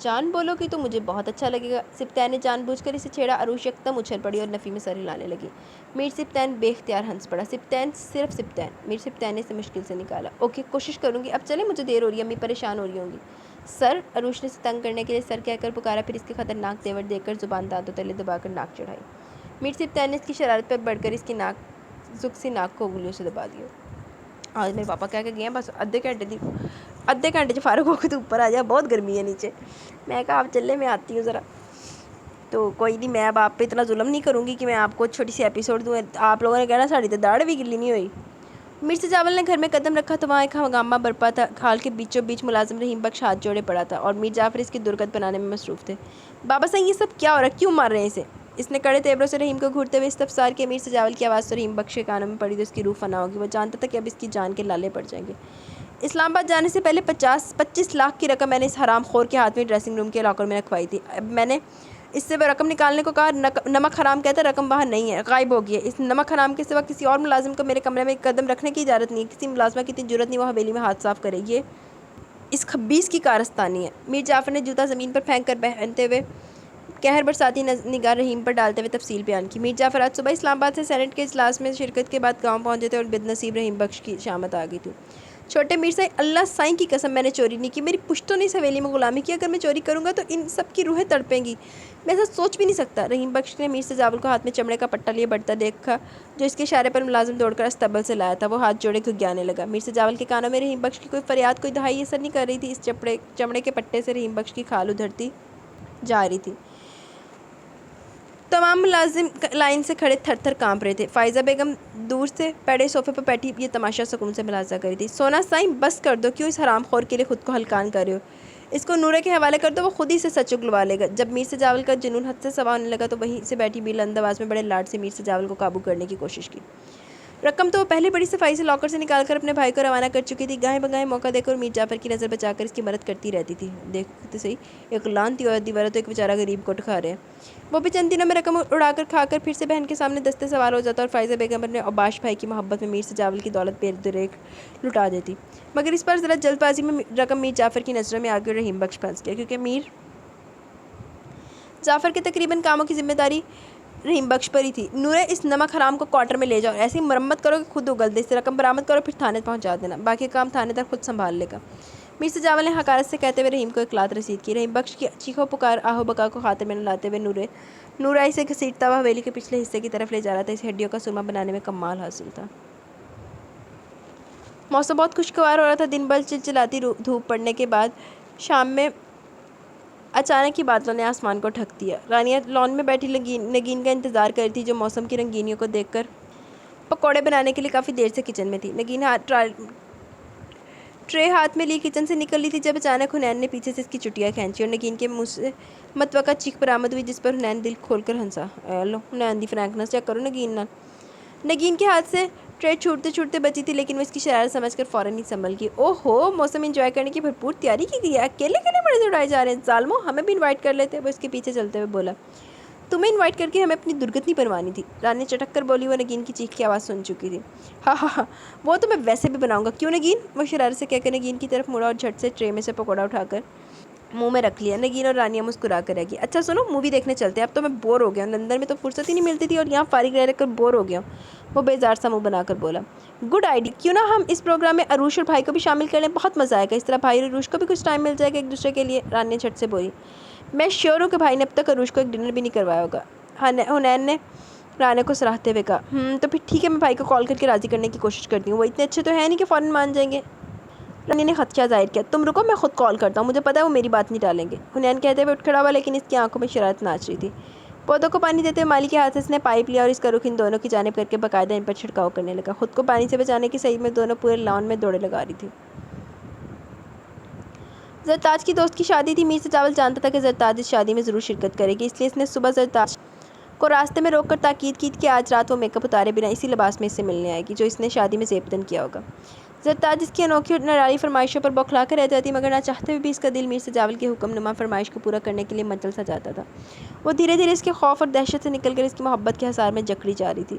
جان بولو گی تو مجھے بہت اچھا لگے گا۔ سبطین نے جان بوجھ کر اسے چھیڑا۔ عروش یکدم اچھل پڑی اور نفی میں سر ہلانے لگی۔ میر سبطین بے اختیار ہنس پڑا۔ سبطین، صرف سبطین، میر سبطین نے اسے مشکل سے نکالا۔ اوکے، کوشش کروں گی، اب چلیں، مجھے دیر ہو رہی ہے، امی پریشان ہو رہی ہوں گی۔ سر، عروش نے اسے تنگ کرنے کے لیے سر کہہ کر پکارا، پھر اس کے خطرناک تیور دیکھ کر زبان دانتوں تلے دبا کر ناک چڑھائی۔ میر سبطین نے اس کی شرارت پر بڑھ کر اس کی نازک سی ناک کو انگلیوں سے دبا دیا۔ آج میرے پاپا کہہ کے گئے ہیں بس آدھے گھنٹے جو فارغ ہو کے تو اوپر آ جائے، بہت گرمی ہے نیچے۔ میں کہا آپ چلے، میں آتی ہوں ذرا۔ تو کوئی نہیں، میں اب آپ پہ اتنا ظلم نہیں کروں گی کہ میں آپ کو چھوٹی سی ایپیسوڈ دوں۔ آپ لوگوں نے کہنا ساڑی تو داڑھ بھی گلی نہیں ہوئی۔ مرزا جاول نے گھر میں قدم رکھا تو وہاں ایک ہنگامہ برپا تھا۔ ہال کے بیچوں بیچ ملازم رحیم بخش ہاتھ جوڑے پڑا تھا اور میر جعفر اس کی درگت بنانے میں مصروف تھے۔ بابا صاحب، یہ سب کیا ہو رہا ہے؟ کیوں مار رہے ہیں اسے؟ اس نے کڑے تیوروں سے رحیم کو گھورتے ہوئے استفسار کیا۔ مرزا جاول کی آواز تو رحیم بخش کے کانوں میں پڑی تو اس کی روح فنا ہوگی۔ وہ جانتا تھا کہ اب اس کی جان کے لالے پڑ جائیں گے۔ اسلام آباد جانے سے پہلے 25 لاکھ کی رقم میں نے اس حرام خور کے ہاتھ میں ڈریسنگ روم کے لاکر میں رکھوائی تھی۔ اب میں نے اس سے وہ رقم نکالنے کو کہا، نمک حرام کہتا ہے رقم وہاں نہیں ہے، غائب ہو گئی ہے۔ اس نمک حرام کے سوا کسی اور ملازم کو میرے کمرے میں قدم رکھنے کی اجازت نہیں ہے۔ کسی ملازمہ کی اتنی جرأت نہیں وہ حویلی میں ہاتھ صاف کرے۔ یہ اس خبیث کی کارستانی ہے۔ میر جعفر نے جوتا زمین پر پھینک کر بہنتے ہوئے قہر برساتی نگاہ رحیم پر ڈالتے ہوئے تفصیل بیان کی۔ میر جعفر آج صبح اسلام آباد سے سینٹ کے اجلاس میں شرکت کے بعد گاؤں پہنچے تھے اور بد نصیب رحیم بخش کی شامت آ گئی تھی۔ چھوٹے میر صاحب، اللہ سائیں کی قسم میں نے چوری نہیں کی، میری پشتوں نے اس حویلی میں غلامی کی، اگر میں چوری کروں گا تو ان سب کی روحیں تڑپیں گی، میں ایسا سوچ بھی نہیں سکتا۔ رحیم بخش نے مرزا جاول کو ہاتھ میں چمڑے کا پٹا لیے بڑھتا دیکھا جو اس کے اشارے پر ملازم دوڑ کر استبل سے لایا تھا۔ وہ ہاتھ جوڑے گھگیانے لگا۔ مرزا جاول کے کانوں میں رحیم بخش کی کوئی فریاد، کوئی دہائی اثر نہیں کر رہی تھی۔ اس چمڑے کے پٹے سے رحیم بخش کی کھال ادھڑتی جا رہی تھی۔ تمام ملازم لائن سے کھڑے تھر تھر کانپ رہے تھے۔ فائزہ بیگم دور سے پیڑے صوفے پر بیٹھی یہ تماشا سکون سے ملاحظہ کر رہی تھی۔ سونا سائیں، بس کر دو، کیوں اس حرام خور کے لیے خود کو ہلکان کر رہے ہو؟ اس کو نورے کے حوالے کر دو، وہ خود ہی سے سچ اگلوا لے گا۔ جب مرزا جاول کا جنون حد سے سوا ہونے لگا تو وہیں سے بیٹھی بلند آواز میں بڑے لاڈ سے مرزا جاول کو قابو کرنے کی کوشش کی۔ رقم تو وہ پہلے بڑی صفائی سے لاکر سے نکال کر اپنے بھائی کو روانہ کر چکی تھی۔ گاہیں بگاہیں موقع دے کر میر جعفر کی نظر بچا کر اس کی مدد کرتی رہتی تھی۔ دیکھتے صحیح، ایک لانتی عورت دیوارہ تو ایک بیچارہ غریب کو ٹھکا رہے ہیں۔ وہ بھی چند دنوں میں رقم اڑا کر کھا کر پھر سے بہن کے سامنے دستے سوار ہو جاتا اور فائزہ بیگم اپنے اوباش بھائی کی محبت میں مرزا جاول کی دولت بے دریغ لٹا دیتی۔ مگر اس بار ذرا جلد بازی میں رقم میر جعفر کی نظروں میں آگے رحیم بخش پھنس گیا، کیونکہ میر جعفر کے تقریباً کاموں کی ذمہ داری رحیم بخش پر ہی تھی۔ نورے، اس نمک حرام کو کوارٹر میں لے جاؤ، ایسی مرمت کرو کہ خود اگل دے، اس سے رقم برآمد کرو پھر تھانے پہنچا دینا، باقی کام تھانے دار خود سنبھال لے گا۔ مرزا جاول نے حقارت سے کہتے ہوئے رحیم کو ایک لات رسید کی۔ رحیم بخش کی چیخو پکار آہو بکا کو خاطر میں نہ لاتے ہوئے نورا اسے گھسیٹتا ہوا حویلی کے پچھلے حصے کی طرف لے جا رہا تھا۔ اسے ہڈیوں کا سرما بنانے میں کمال حاصل تھا۔ موسم بہت خوشگوار ہو رہا تھا۔ دن بھر چلچلاتی دھوپ پڑنے کے بعد شام میں اچانک ہی بادلوں نے آسمان کو ڈھک دیا۔ رانیہ لان میں بیٹھی نگین کا انتظار کر رہی تھی جو موسم کی رنگینیوں کو دیکھ کر پکوڑے بنانے کے لیے کافی دیر سے کچن میں تھی۔ نگین ٹرے ہاتھ میں لی کچن سے نکل لی تھی جب اچانک حنین نے پیچھے سے اس کی چٹیاں کھینچی اور نگین کے منہ سے متوقع چیخ برآمد ہوئی، جس پر حنین دل کھول کر ہنسا۔ اے لو حنین دی فرینکنس چیک کرو نگین نال۔ نگین کے ہاتھ سے ٹرے چھوٹتے چھوٹتے بچی تھی لیکن وہ اس کی شرارت سمجھ کر فوراً ہی سنبھل گئی۔ اوہ ہو، موسم انجوائے کرنے کی بھرپور تیاری کی گئی ہے، اکیلے بڑے سے اڑائے جا رہے ہیں، ظالمو، ہمیں بھی انوائٹ کر لیتے۔ وہ اس کے پیچھے چلتے ہوئے بولا۔ تمہیں انوائٹ کر کے ہمیں اپنی درگت نہیں بنوانی تھی، رانی چٹک کر بولی۔ وہ نگین کی چیخ کی آواز سن چکی تھی۔ ہاں ہاں ہاں، وہ تو میں ویسے بھی بناؤں گا، کیوں نگین؟ وہ شرارت سے کہہ کر نگین کی طرف مڑا اور جھٹ سے ٹرے میں سے پکوڑا اٹھا کر منہ میں رکھ لیا۔ نگین اور رانیہ مسکرا کر رہ گئی۔ اچھا سنو، مووی دیکھنے چلتے ہیں، اب تو میں بور ہو گیا ہوں، لندن میں تو فرصت ہی نہیں ملتی تھی اور یہاں فارغ رہ کر بور ہو گیا ہوں۔ وہ بیزار سا منہ بنا کر بولا۔ گڈ آئیڈیا، کیوں نہ ہم اس پروگرام میں عروش اور بھائی کو بھی شامل کر لیں، بہت مزہ آئے گا، اس طرح بھائی اور عروش کو بھی کچھ ٹائم مل جائے گا ایک دوسرے کے لیے، رانیہ جھٹ سے بولی۔ میں شیور ہوں کہ بھائی نے اب تک عروش کو ایک ڈنر بھی نہیں کروایا ہوگا، حنین نے رانیہ کو سراہتے ہوئے کہا۔ تو پھر ٹھیک ہے، میں بھائی کو کال کر کے راضی کرنے کی کوشش کرتی ہوں، وہ اتنے اچھے تو ہیں نہیں کہ فوراً مان جائیں گے۔ رانیہ نے خدشہ ظاہر کیا۔ تم رکو، میں خود کال کرتا ہوں، مجھے پتا ہے وہ میری بات نہیں ٹالیں گے۔ حنین کہتے ہوئے اٹھ کھڑا ہوا لیکن اس کی آنکھوں میں شرارت ناچ رہی تھی۔ پودوں کو پانی دیتے ہوئے مالی کے ہاتھ سے اس نے پائپ لیا اور اس کا رخ ان دونوں کی جانب کر کے باقاعدہ ان پر چھڑکاؤ کرنے لگا۔ خود کو پانی سے بچانے کی سعی میں دونوں پورے لان میں دوڑے لگا رہی تھی۔ زرتاج کی دوست کی شادی تھی۔ مرزا جاول جانتا تھا کہ زرتاج اس شادی میں ضرور شرکت کرے گی، اس لیے اس نے صبح زرتاج کو راستے میں روک کر تاکید کی کہ آج رات وہ میک اپ اتارے بنا اسی لباس میں اس سے ملنے آئے گی جو اس نے شادی میں زیبتن کیا ہوگا۔ زرتاج اس کی انوکھی اور نرالی فرمائشوں پر بوکھلا کر رہ جاتی مگر نہ چاہتے ہوئے بھی اس کا دل مرزا جاول کی حکم نما فرمائش کو پورا کرنے کے لیے مچل سا جاتا تھا۔ وہ دھیرے دھیرے اس کے خوف اور دہشت سے نکل کر اس کی محبت کے حصار میں جکڑی جا رہی تھی۔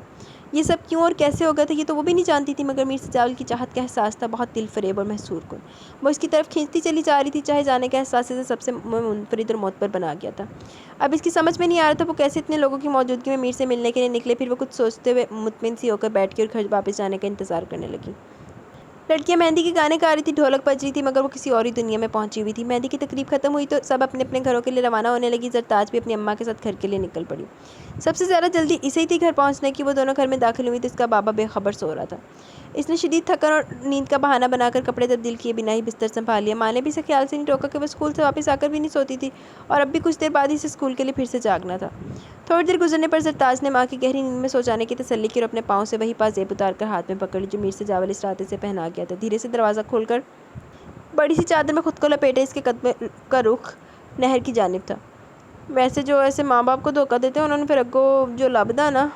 یہ سب کیوں اور کیسے ہو گیا تھا یہ تو وہ بھی نہیں جانتی تھی، مگر میر سجاول کی چاہت کا احساس تھا، بہت دل فریب اور محصور کن۔ وہ اس کی طرف کھینچتی چلی جا رہی تھی، چاہے جانے کے احساس سے سب سے منفرد اور معتبر بنا گیا تھا۔ اب اس کی سمجھ میں نہیں آ رہا تھا وہ کیسے اتنے لوگوں کی موجودگی میں میر سے ملنے کے لیے نکلے۔ پھر وہ کچھ سوچتے ہوئے مطمئن سی ہو کر بیٹھ گئی اور گھر واپس جانے کا انتظار کرنے لگی۔ لڑکیاں مہندی کے گانے گا رہی تھی، ڈھولک بج رہی تھی، مگر وہ کسی اور ہی دنیا میں پہنچی ہوئی تھی۔ مہندی کی تقریب ختم ہوئی تو سب اپنے اپنے گھروں کے لیے روانہ ہونے لگی۔ زرتاج بھی اپنی اماں کے ساتھ گھر کے لیے نکل پڑی۔ سب سے زیادہ جلدی اسے ہی تھی گھر پہنچنے کی۔ وہ دونوں گھر میں داخل ہوئی تو اس کا بابا بے خبر سو رہا تھا۔ اس نے شدید تھکن اور نیند کا بہانہ بنا کر کپڑے تبدیل کیے بنا ہی بستر سنبھال لیا۔ ماں نے بھی اسے خیال سے نہیں ٹوکا کہ وہ اسکول سے واپس آ کر بھی نہیں سوتی تھی اور اب بھی کچھ دیر بعد ہی اسے اسکول کے لیے پھر سے جاگنا تھا۔ تھوڑی دیر گزرنے پر زرتاج نے ماں کی گہری نیند میں سو جانے کی تسلی کی اور اپنے پاؤں سے وہی پاس زیب اتار کر ہاتھ میں پکڑ لی جو میر سجاول اس رات اسے پہنا گیا تھا۔ دھیرے سے دروازہ کھول کر بڑی سی چادر میں خود کو لپیٹے اس کے قدموں کا رخ نہر کی جانب تھا۔ ویسے جو ایسے ماں باپ کو دھوکہ دیتے ہیں انہوں نے پھر اگو جو لبدا نا۔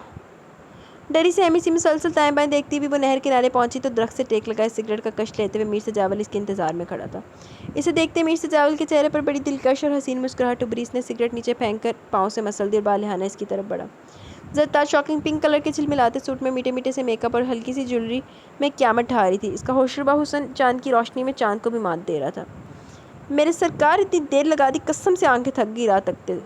ڈری سہمی سی مسلسل دائیں بائیں دیکھتی ہوئی وہ نہر کنارے پہنچی تو درخت سے ٹیک لگائے سگریٹ کا کش لیتے ہوئے میر سجاول اس کے انتظار میں کھڑا تھا۔ اسے دیکھتے میر سجاول کے چہرے پر بڑی دلکش اور حسین مسکراہٹ ابھری۔ اس نے سگریٹ نیچے پھینک کر پاؤں سے مسل دی اور بالہانہ اس کی طرف بڑھا۔ زرتاج شاکنگ پنک کلر کے جھلملاتے سوٹ میں میٹھے میٹھے سے میک اپ اور ہلکی سی جویلری میں قیامت ڈھا رہی تھی۔ اس کا ہوشربا حسن چاند کی روشنی میں چاند کو بھی مات دے رہا تھا۔ میرے سرکار اتنی دیر لگا دی، قسم سے آنکھیں تھک گئی رات تکتے۔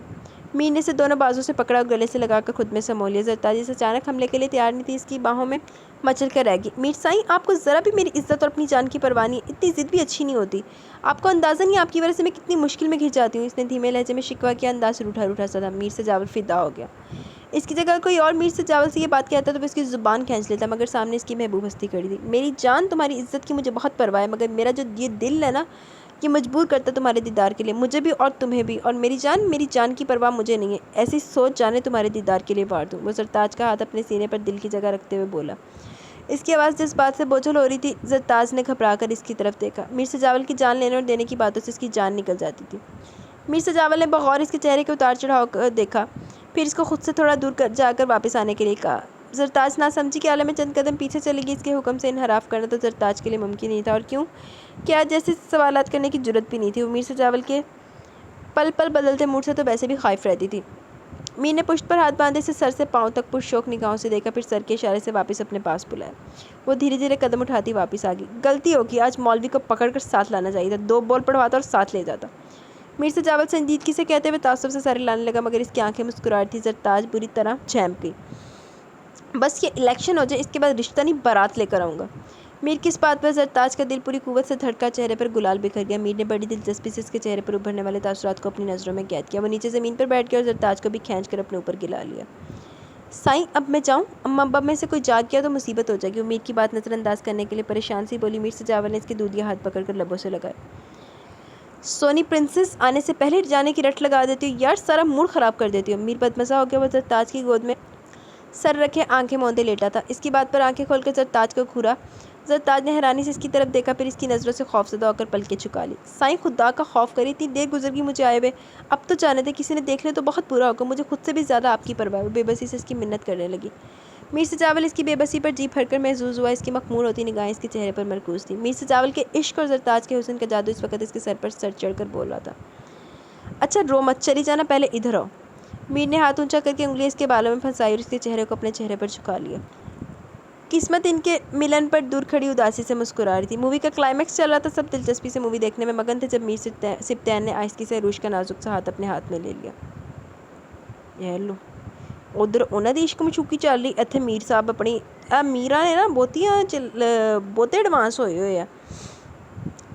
میر نے اسے دونوں بازو سے پکڑا اور گلے سے لگا کر خود میں سمو لیا۔ زرتاج اس اچانک حملے کے لیے تیار نہیں تھی، اس کی باہوں میں مچل کر رہ گئی۔ میر سائیں آپ کو ذرا بھی میری عزت اور اپنی جان کی پرواہ نہیں ہے، اتنی ضد بھی اچھی نہیں ہوتی۔ آپ کو اندازہ نہیں آپ کی وجہ سے میں کتنی مشکل میں گھس جاتی ہوں۔ اس نے دھیمے لہجے میں شکوہ کیا، انداز روٹھا روٹھا سا تھا۔ میر سجاول فدا ہو گیا۔ اس کی جگہ کوئی اور میر سجاول سے یہ بات کہتا تو وہ اس کی زبان کھینچ لیتا، مگر سامنے اس کی محبوب ہستی کھڑی تھی۔ میری جان تمہاری عزت کی مجھے بہت پرواہ ہے، مگر میرا جو یہ دل ہے نا یہ مجبور کرتا تمہارے دیدار کے لیے، مجھے بھی اور تمہیں بھی، اور میری جان کی پرواہ مجھے نہیں ہے، ایسی سوچ جانے تمہارے دیدار کے لیے وار دوں۔ وہ زرتاج کا ہاتھ اپنے سینے پر دل کی جگہ رکھتے ہوئے بولا۔ اس کی آواز جس بات سے بوجھل ہو رہی تھی، زرتاج نے گھبرا کر اس کی طرف دیکھا۔ میر سجاول کی جان لینے اور دینے کی باتوں سے اس کی جان نکل جاتی تھی۔ میر سجاول نے بغور اس کے چہرے کے اتار چڑھاؤ کو دیکھا، پھر اس کو خود سے تھوڑا دور جا کر واپس آنے کے لیے کہا۔ زرتاج ناسمجھی کے عالم میں چند قدم پیچھے چلی گئی۔ اس کے حکم سے انحراف کرنا تو زرتاج کے لیے ممکن نہیں تھا، اور کیوں کیا جیسے سوالات کرنے کی جرات بھی نہیں تھی۔ وہ میر سجاول کے پل پل بدلتے موڈ سے تو ویسے بھی خائف رہتی تھی۔ میر نے پشت پر ہاتھ باندھے اسے سر سے پاؤں تک پرشوق نگاہوں سے دیکھا، پھر سر کے اشارے سے واپس اپنے پاس بلایا۔ وہ دھیرے دھیرے قدم اٹھاتی واپس آ گئی۔ غلطی ہوگی، آج مولوی کو پکڑ کر ساتھ لانا چاہیے تھا، 2 بول پڑھواتا اور ساتھ لے جاتا۔ میر سجاول سنجیدگی سے کہتے ہوئے تعصب سے سر ہلانے لگا، مگر اس کی آنکھیں مسکراہٹ تھی۔ زرتاج بری طرح چہمک گئی۔ بس یہ الیکشن ہو جائے، اس کے بعد رشتہ نہیں بارات لے کر آؤں گا۔ میر کی اس بات پر زرتاج کا دل پوری قوت سے دھڑکا، چہرے پر گلال بکھر گیا۔ میر نے بڑی دلچسپی سے اس کے چہرے پر ابھرنے والے تاثرات کو اپنی نظروں میں قید کیا۔ وہ نیچے زمین پر بیٹھ گیا اور زرتاج کو بھی کھینچ کر اپنے اوپر گلا لیا۔ سائیں اب میں جاؤں؟ اماں ابا میں سے کوئی جاگ گیا تو مصیبت ہو جائے گی۔ میر کی بات نظر انداز کرنے کے لیے پریشان سی بولی۔ میر سجاول نے اس کے دودھیا ہاتھ پکڑ کر لبوں سے لگائے۔ سونی پرنسس آنے سے پہلے جانے کی رٹ لگا دیتی ہو یار، سارا موڈ خراب کر دیتی ہو۔ میر بدمزہ ہو گیا۔ وہ زرتاج کی گود میں سر رکھے آنکھیں موندے لیٹا تھا۔ اس کی بات پر آنکھیں کھول کر زرتاج کو گھورا۔ زرتاج نے حیرانی سے اس کی طرف دیکھا، پھر اس کی نظروں سے خوفزدہ ہو کر پلکیں جھکا لی۔ سائیں خدا کا خوف کرے، اتنی دیر گزر گئی مجھے آئے ہوئے، اب تو جانے دے، کسی نے دیکھ لے تو بہت برا ہوگا، مجھے خود سے بھی زیادہ آپ کی پرواہ ہے۔ وہ بے بسی سے اس کی منت کرنے لگی۔ میر سجاول اس کی بے بسی پر جی بھر کر محظوظ ہوا۔ اس کی مخمور ہوتی نگاہیں اس کے چہرے پر مرکوز تھیں۔ میر سجاول کے عشق اور زرتاج کے حسن کا جادو اس وقت اس کے سر پر سر چڑھ کر بول رہا تھا۔ اچھا رو مت، چلی جانا، پہلے ادھر آؤ۔ میر نے ہاتھ اونچا کر کے انگلیاں اس کے بالوں میں پھنسائی اور اس کے چہرے کو اپنے چہرے پر جھکا لیا۔ قسمت ان کے ملن پر دور کھڑی اداسی سے مسکرا رہی تھی۔ مووی کا کلائمیکس چل رہا تھا، سب دلچسپی سے مووی دیکھنے میں مگن تھے جب میر سبطین نے آہستگی سے عروش کا نازک سا ہاتھ اپنے ہاتھ میں لے لیا۔ یہ لو ادھر انہاں دی عشق مشوقی چل رہی، اتھے میر صاحب اپنی میرا نے نا بہتے ایڈوانس ہوئے ہیں،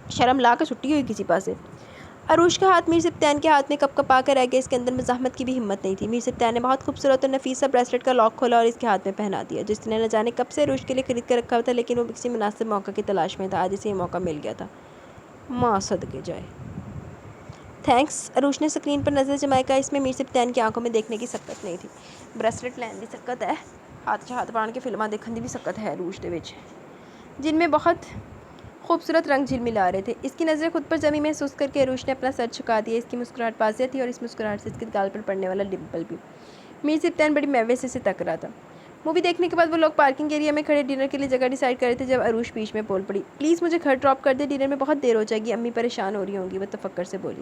شرم لا کے چھٹی ہوئی کسی پاسے۔ عروش کا ہاتھ میر سبطین کے ہاتھ میں کپ کپا کر رہ گیا۔ اس کے اندر مزاحمت کی بھی ہمت نہیں تھی۔ میر سبطین نے بہت خوبصورت اور نفیس سا بریسلیٹ کا لاک کھولا اور اس کے ہاتھ میں پہنا دیا، جس نے نہ جانے کب سے عروش کے لیے خرید کر رکھا تھا، لیکن وہ کسی مناسب موقع کی تلاش میں تھا۔ آج اسے یہ موقع مل گیا تھا۔ ماں صدقے جائے۔ تھینکس۔ عروش نے سکرین پر نظر جمائے کہا۔ اس میں میر سبطین کی آنکھوں میں دیکھنے کی سکت نہیں تھی۔ بریسلیٹ لین دی سکت ہے، ہاتھ پان کے فلماں دیکھن دی بھی سکت ہے عروش دے وچ، جن میں بہت خوبصورت رنگ جھلملا رہے تھے۔ اس کی نظریں خود پر جمی محسوس کر کے عروش نے اپنا سر جھکا دیا۔ اس کی مسکراہٹ واضح تھی اور اس مسکراہٹ سے اس کے گال پر پڑنے والا ڈمپل بھی۔ میر سبطین بڑی میوے سے اسے تک رہا تھا۔ مووی دیکھنے کے بعد وہ لوگ پارکنگ ایریا میں کھڑے ڈنر کے لیے جگہ ڈیسائیڈ کر رہے تھے جب عروش بیچ میں بول پڑی۔ پلیز مجھے گھر ڈراپ کر دے، ڈنر میں بہت دیر ہو جائے گی، امی پریشان ہو رہی ہوں گی، وہ تفکر سے بولی۔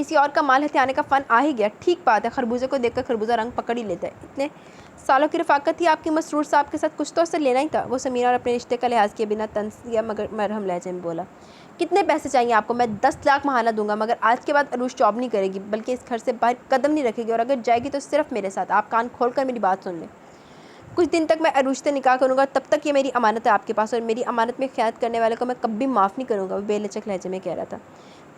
کسی اور کا مال ہتھیانے کا فن آ ہی گیا، ٹھیک بات ہے، خربوزے کو دیکھ کر خربوزہ رنگ پکڑ ہی لیتا ہے۔ اتنے سالوں کی رفاقت تھی آپ کی مسرور صاحب کے ساتھ، کچھ تو اس سے لینا ہی تھا۔ وہ سمیرہ اور اپنے رشتے کا لحاظ کیے بنا طنز یا مگر مرہم لہجے میں بولا۔ کتنے پیسے چاہیے آپ کو؟ میں 10 لاکھ ماہانہ دوں گا، مگر آج کے بعد عروش جاب نہیں کرے گی، بلکہ اس گھر سے باہر قدم نہیں رکھے گی، اور اگر جائے گی تو صرف میرے ساتھ۔ آپ کان کھول کر میری بات سن لیں۔ کچھ دن تک میں عروش سے نکاح کروں گا، تب تک یہ میری امانت ہے آپ کے پاس، اور میری امانت میں خیانت کرنے والے کو میں کبھی معاف نہیں کروں گا، وہ بے لچک لہجے میں کہہ رہا تھا۔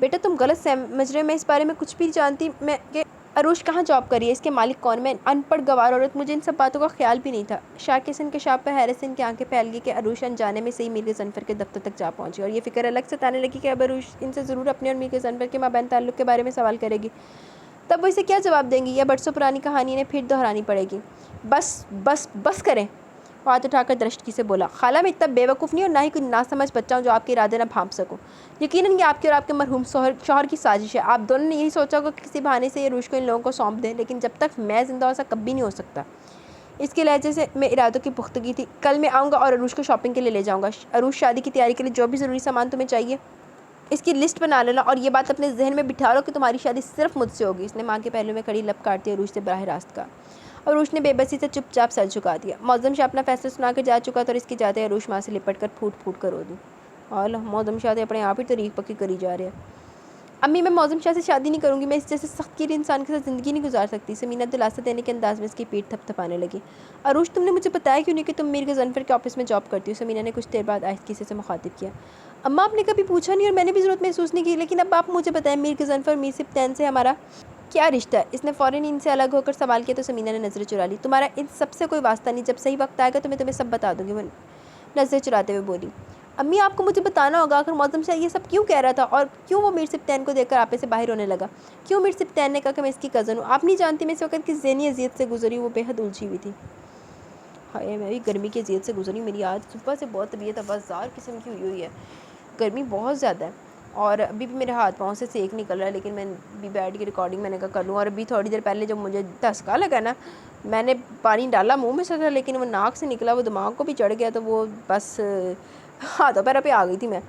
بیٹا تم غلط سمجھ رہے، میں اس بارے میں کچھ بھی جانتی میں کہ عروش کہاں جاب کر رہی ہے، اس کے مالک کون؟ میں ان پڑھ گوار عورت، مجھے ان سب باتوں کا خیال بھی نہیں تھا۔ شاہ کے اس انکشاف پر حیرت سے ان کی آنکھیں پھیل گئی کہ عروش انجانے میں سے ہی میر غضنفر کے دفتر تک جا پہنچی، اور یہ فکر الگ سے ستانے لگی کہ اب عروش ان سے ضرور اپنے اور میر غضنفر کے مابین تعلق کے بارے میں سوال کرے گی۔ تب وہ اسے کیا جواب دیں گی؟ یہ برسوں پرانی کہانی انہیں پھر دہرانی پڑے گی۔ بس بس بس کریں، وہ ہاتھ اٹھا کر درشٹی سے بولا۔ خالہ میں اتنا بے وقوف نہیں اور نہ ہی کوئی ناسمجھ بچہ ہوں جو آپ کے ارادے نہ بھانپ سکوں۔ یقیناً یہ آپ کے اور آپ کے مرحوم شوہر کی سازش ہے۔ آپ دونوں نے یہی سوچا ہوگا کہ کسی بہانے سے یہ عروش کو ان لوگوں کو سونپ دیں، لیکن جب تک میں زندہ ہوں ایسا کبھی نہیں ہو سکتا۔ اس کے لہجے سے میں ارادوں کی پختگی تھی۔ کل میں آؤں گا اور عروش کو شاپنگ کے لیے لے جاؤں گا۔ عروش شادی کی تیاری کے لیے جو بھی ضروری سامان تمہیں چاہیے اس کی لسٹ بنا لینا، اور یہ بات اپنے ذہن میں بٹھا لو کہ تمہاری شادی صرف مجھ سے ہوگی۔ اس نے ماں کے پہلو میں کھڑی لب کاٹتی عروش سے براہ راست کہا۔ عروش نے بے بسی سے چپ چاپ سر جھکا دیا۔ معظم شاہ اپنا فیصلہ سنا کے جا چکا تھا، اور اس کے جاتے عروش ماں سے لپٹ کر پھوٹ پھوٹ کر رو دی۔ اعلیٰ، معظم شاہ اپنے آپ ہی تاریخ پکی کری جا رہے ہیں۔ امی میں معظم شاہ سے شادی نہیں کروں گی، میں اس جیسے سخت گیر انسان کے ساتھ زندگی نہیں گزار سکتی۔ سمینہ دلاسا دینے کے انداز میں اس کی پیٹھ تھپ تھپانے لگی۔ عروش تم نے مجھے بتایا کیوں نہیں کہ تم میر غضنفر کے آفس میں جاب کرتی ہو؟ سمینہ نے کچھ دیر بعد آہستگی سے مخاطب کیا۔ اماں آپ نے کبھی پوچھا نہیں اور میں نے بھی ضرورت محسوس نہیں کی، لیکن اب آپ مجھے بتائیں میر غضنفر اور میر سبطین سے ہمارا کیا رشتہ ہے؟ اس نے فوراً ان سے الگ ہو کر سوال کیا تو سمینہ نے نظریں چرا لی۔ تمہارا ان سب سے کوئی واسطہ نہیں، جب صحیح وقت آئے گا تو میں تمہیں سب بتا دوں گی، وہ نظریں چراتے ہوئے بولی۔ امی آپ کو مجھے بتانا ہوگا، آخر معظم شاہ یہ سب کیوں کہہ رہا تھا، اور کیوں وہ میر سبطین کو دیکھ کر آپے سے باہر ہونے لگا؟ کیوں میر سبطین نے کہا کہ میں اس کی کزن ہوں؟ آپ نہیں جانتی میں اس وقت کس ذہنی اذیت سے گزری ہوں، وہ بے حد الجھی ہوئی تھی۔ ہائے، میں بھی گرمی کی اذیت سے گزری، میری آج صبح سے بہت طبیعت ابازار قسم کی ہوئی ہے، گرمی بہت زیادہ ہے، اور ابھی بھی میرے ہاتھ پاؤں سے سیک نکل رہا ہے، لیکن میں بھی بیٹھ کی ریکارڈنگ میں نے کہا کر لوں۔ اور ابھی تھوڑی دیر پہلے جب مجھے دھسکا لگا نا، میں نے پانی ڈالا منہ میں سے تھا، لیکن وہ ناک سے نکلا، وہ دماغ کو بھی چڑھ گیا، تو وہ بس ہاتھوں پیروں پہ آ گئی تھی میں۔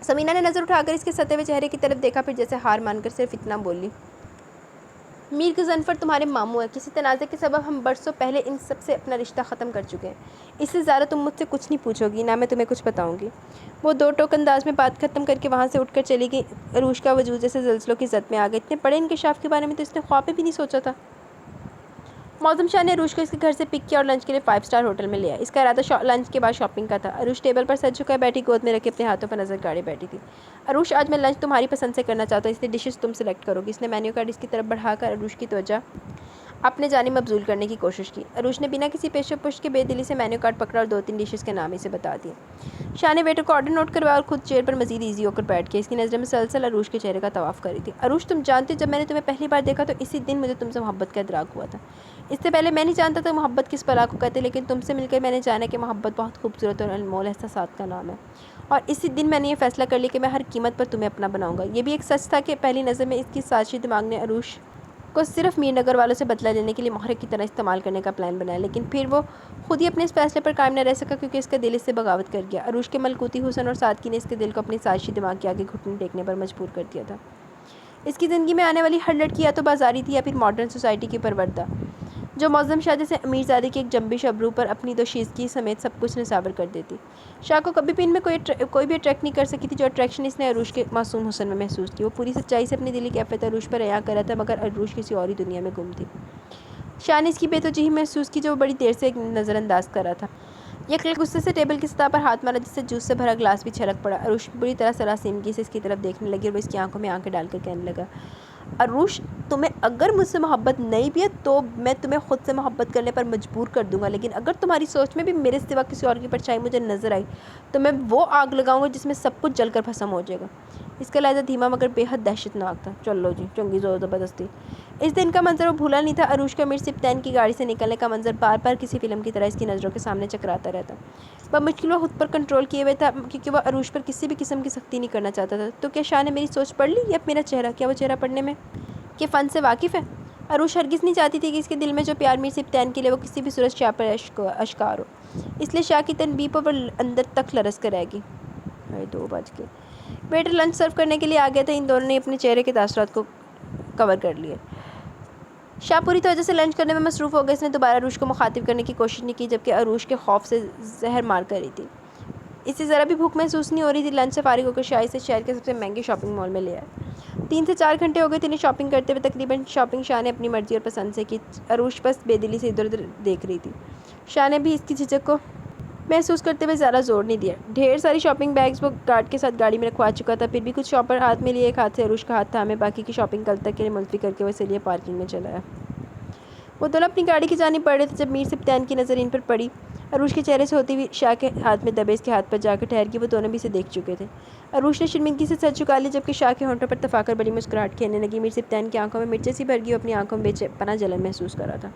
سمینہ نے نظر اٹھا کر اس کے ستے ہوئے چہرے کی طرف دیکھا، پھر جیسے ہار مان کر صرف اتنا بولی، میر غضنفر تمہارے ماموں ہیں، کسی تنازع کے سبب ہم برسوں پہلے ان سب سے اپنا رشتہ ختم کر چکے ہیں، اس سے زیادہ تم مجھ سے کچھ نہیں پوچھو گی، نہ میں تمہیں کچھ بتاؤں گی۔ وہ دو ٹوک انداز میں بات ختم کر کے وہاں سے اٹھ کر چلی گئی۔ عروش کا وجود جیسے زلزلوں کی زد میں آ گیا، اتنے بڑے انکشاف کے بارے میں تو اس نے خواب میں بھی نہیں سوچا تھا۔ معظم شاہ نے عروش کو اس کے گھر سے پک کیا اور لنچ کے لیے 5 اسٹار ہوٹل میں لے آیا۔ اس کا ارادہ لنچ کے بعد شاپنگ کا تھا۔ عروش ٹیبل پر سر جھکائے بیٹھی، گود میں رکھے اپنے ہاتھوں پر نظر گاڑے بیٹھی تھی۔ عروش آج میں لنچ تمہاری پسند سے کرنا چاہتا ہوں، اس لیے ڈشز تم سلیکٹ کرو گی۔ اس نے مینیو کارڈ اس کی طرف بڑھا کر عروش کی توجہ اپنے جانب مبذول کرنے کی کوشش کی۔ عروش نے بنا کسی پیش و پش کے بے دلی سے مینیو کارڈ پکڑا اور 2-3 ڈشز کے نام اسے بتا دیے۔ شاہ نے ویٹر کو آرڈر نوٹ کروایا اور خود چیئر پر مزید ایزی ہو کر بیٹھ گیا۔ اس کی نظریں مسلسل عروش کے چہرے کا طواف کر رہی تھی۔ عروش تم جانتی ہو، جب میں نے تمہیں پہلی بار دیکھا تو اسی دن مجھے تم سے محبت کا ادراک ہوا تھا۔ اس سے پہلے میں نہیں جانتا تھا محبت کس بلا کو کہتے، لیکن تم سے مل کر میں نے جانا کہ محبت بہت خوبصورت اور انمول احساسات کا نام ہے، اور اسی دن میں نے یہ فیصلہ کر لیا کہ میں ہر قیمت پر تمہیں اپنا بناؤں گا۔ یہ بھی ایک سچ تھا کہ پہلی نظر میں اس کی سازشی دماغ نے عروش کو صرف میر نگر والوں سے بدلہ لینے کے لیے محرک کی طرح استعمال کرنے کا پلان بنایا، لیکن پھر وہ خود ہی اپنے اس فیصلے پر قائم نہ رہ سکا، کیونکہ اس کا دل اس سے بغاوت کر گیا۔ عروش کے ملکوتی حسن اور سادگی نے اس کے دل کو اپنی سازشی دماغ کے آگے گھٹنے ٹیکنے پر مجبور کر دیا تھا۔ اس کی زندگی میں آنے والی ہر لڑکی یا تو بازاری تھی یا پھر ماڈرن سوسائٹی کی پروردہ، جو معظم شاہ جیسے امیر زادے کی ایک جنبش ابرو پر اپنی دوشیزگی سمیت سب کچھ نصابر کر دیتی۔ شاہ کو کبھی بھی ان میں کوئی بھی اٹریکٹ نہیں کر سکی تھی جو اٹریکشن اس نے عروش کے معصوم حسن میں محسوس کی۔ وہ پوری سچائی سے اپنی دلی کیفیت عروش پر عیاں کر رہا تھا، مگر عروش کسی اور ہی دنیا میں گم تھی۔ شاہ نے اس کی بے توجہی محسوس کی جو وہ بڑی دیر سے ایک نظر انداز کر رہا تھا۔ یک لک غصے سے ٹیبل کی سطح پر ہاتھ مارا، جس سے جوس سے بھرا گلاس بھی چھلک پڑا۔ عروش بری طرح سراسیمگی سے اس کی طرف دیکھنے لگی اور وہ اس کی آنکھوں میں آنکھیں ڈال کر کہنے لگا، عروش تمہیں اگر مجھ سے محبت نہیں بھی ہے تو میں تمہیں خود سے محبت کرنے پر مجبور کر دوں گا، لیکن اگر تمہاری سوچ میں بھی میرے سوا کسی اور کی پرچھائی مجھے نظر آئی تو میں وہ آگ لگاؤں گا جس میں سب کچھ جل کر بھسم ہو جائے گا۔ اس کا لہجہ دھیما مگر بے حد دہشت ناک تھا۔ چلو جی، چنگی زور زبردستی۔ اس دن کا منظر وہ بھولا نہیں تھا۔ عروش کا میر سبطین کی گاڑی سے نکلنے کا منظر بار بار کسی فلم کی طرح اس کی نظروں کے سامنے چکراتا رہتا۔ بمشکل وہ خود پر کنٹرول کیے ہوئے تھا، کیونکہ وہ عروش پر کسی بھی قسم کی سختی نہیں کرنا چاہتا تھا۔ تو کیا شاہ نے میری سوچ پڑھ لی، یا میرا چہرہ، کیا وہ چہرہ پڑھنے میں کے فن سے واقف ہے؟ عروش ہرگز نہیں چاہتی تھی کہ اس کے دل میں جو پیار میر سبطین کے لیے وہ کسی بھی صورت شاہ پر اشکار ہو، اس لیے شاہ کی تنبیہ پر وہ اندر تک لرز کر رہ گئی۔ 2 بج گئے۔ ویٹر لنچ سرو کرنے کے لیے آ گیا تھا. ان دونوں نے اپنے چہرے کے تاثرات کو کور کر لیے. شاہ پوری توجہ سے لنچ کرنے میں مصروف ہو گئے. اس نے دوبارہ عروش کو مخاطب کرنے کی کوشش نہیں کی جبکہ عروش کے خوف سے زہر مار کر رہی تھی. اسے ذرا بھی بھوک محسوس نہیں ہو رہی تھی. لنچ سے فارغ ہو کر شاہ اسے شہر کے سب سے مہنگے شاپنگ مال میں لے آئے. 3 سے 4 گھنٹے ہو گئے تھے انہیں شاپنگ کرتے ہوئے. تقریباً شاپنگ شاہ نے اپنی مرضی اور پسند سے کی. عروش بس بے دلی سے ادھر ادھر دیکھ رہی تھی. شاہ نے بھی اس کی جھجک کو محسوس کرتے ہوئے زیادہ زور نہیں دیا. ڈھیر ساری شاپنگ بیگز وہ گارڈ کے ساتھ گاڑی میں رکھوا چکا تھا. پھر بھی کچھ شاپر ہاتھ میں لیے ایک ہاتھ سے عروش کا ہاتھ تھامے باقی کی شاپنگ کل تک کے لیے ملتوی کر کے وہ اس لیے پارکنگ میں چلا آیا. وہ دونوں اپنی گاڑی کی جانب بڑھ رہے تھے جب میر سبطان کی نظر ان پر پڑی. عروش کے چہرے سے ہوتی ہوئی شاہ کے ہاتھ میں دبے اس کے ہاتھ پر جا کر ٹھہر گئی. وہ دونوں بھی اسے دیکھ چکے تھے. عروش نے شرمندگی سے سر جھکا لیا جبکہ شاہ کے ہونٹوں پر تفاخر بڑی مسکراہٹ کھیلنے لگی. میر سبطان کی آنکھوں میں مرچیں سی بھر گئی. وہ اپنی آنکھوں میں بے پناہ جلن محسوس کر رہا تھا.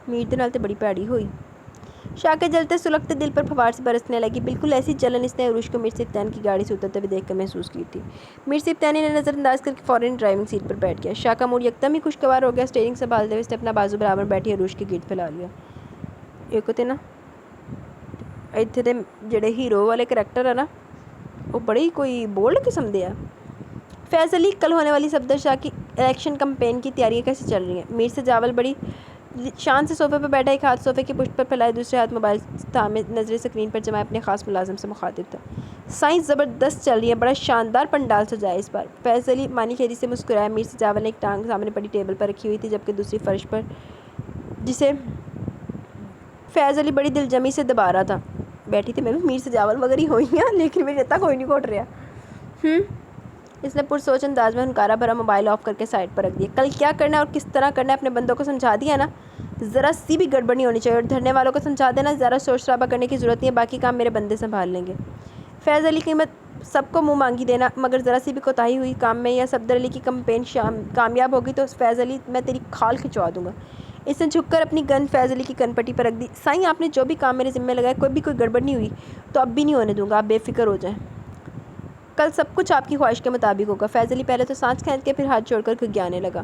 میر دے نال تے بڑی پیڑی ہوئی. شاہ کے جلتے سلگتے دل پر پھوار سے برسنے لگی. بالکل ایسی جلن اس نے عروش کو میر سبطان کی گاڑی سے اترتے ہوئے دیکھ کر محسوس کی تھی. میر سبطانی نے نظر انداز کر کے فوراً ڈرائیونگ سیٹ پر بیٹھ گیا. شاہ کا موڈ یکدم ہی خوشگوار ہو گیا. اسٹیئرنگ سنبھالتے ہوئے اس نے اپنا بازو برابر بیٹھی عروش کے گرد پھیلا لیا. ایک ہوتے نا ਇੱਥੇ ਦੇ ਜਿਹੜੇ ਹੀਰੋ والے کریکٹر ہے نا وہ بڑے ہی کوئی بولڈ قسم دے ہے. فیض علی کل ہونے والی صفدر شاہ کی الیکشن کمپین کی تیاریاں کیسے چل رہی ہیں؟ میر سے جاول بڑی شان سے صوفے پر بیٹھا. ایک ہاتھ صوفے کی پشت پر پھیلائے دوسرے ہاتھ موبائل تھامے نظریں اسکرین پر جمائے اپنے خاص ملازم سے مخاطب تھا. سائنس زبردست چل رہی ہے. بڑا شاندار پنڈال سجایا اس بار. فیض علی مانی خیری سے مسکرایا. میر سے جاول نے ایک ٹانگ سامنے پڑی ٹیبل پر رکھی ہوئی تھی جبکہ دوسری فرش پر جسے فیض علی بڑی دل جمی سے دبا رہا تھا بیٹھی تھی. میں بھی میر سے جاول وغیرہ ہی ہوئی ہیں لیکن میرے اتنا کوئی نہیں گھٹ رہا. اس نے پرسوچ انداز میں ہنکارا بھرا موبائل آف کر کے سائڈ پر رکھ دیا. کل کیا کرنا ہے اور کس طرح کرنا ہے اپنے بندوں کو سمجھا دیا نا. ذرا سی بھی گڑبڑ نہیں ہونی چاہیے. اور دھرنے والوں کو سمجھا دینا زیادہ شور شرابہ کرنے کی ضرورت نہیں ہے. باقی کام میرے بندے سنبھال لیں گے. فیض علی قیمت سب کو منہ مانگی دینا مگر ذرا سی بھی کوتاہی ہوئی کام میں یا صفدر علی کی کمپین کامیاب ہوگی تو فیض علی میں تیری کھال کھچوا دوں گا. اس نے جھک کر اپنی گن فیض علی کی کن پٹی پر رکھ دی. سائیں آپ نے جو بھی کام میرے ذمہ لگایا کوئی گڑبڑ نہیں ہوئی تو اب بھی نہیں ہونے دوں گا. آپ بے فکر ہو جائیں. کل سب کچھ آپ کی خواہش کے مطابق ہوگا. فیض علی پہلے تو سانس کھینچ کے پھر ہاتھ چھوڑ کر گھگیانے لگا.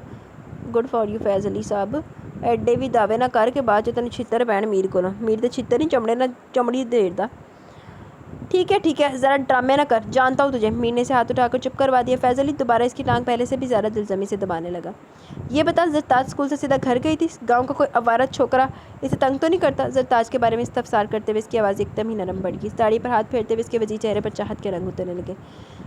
گڈ فار یو فیض علی صاحب. ایڈے بھی دعوے نہ کر کے بعد جو تین چھتر پہن میر کو میر دے چھتر نہیں چمڑے نہ چمڑی دیر دا. ٹھیک ہے ذرا ڈرامے نہ کر. جانتا ہوں تجھے. میر نے سے ہاتھ اٹھا کر چپ کروا دیا. فیض علی دوبارہ اس کی ٹانگ پہلے سے بھی زیادہ دلجمی سے دبانے لگا. یہ بتا زرتاج اسکول سے سیدھا گھر گئی تھی؟ گاؤں کا کوئی آوارہ چھوکرا اسے تنگ تو نہیں کرتا؟ زرتاج کے بارے میں استفسار کرتے ہوئے اس کی آواز ایک دم ہی نرم پڑ گئی. داڑھی پر ہاتھ پھیرتے ہوئے اس کے وجیح چہرے پر چاہت کے رنگ اترنے لگے.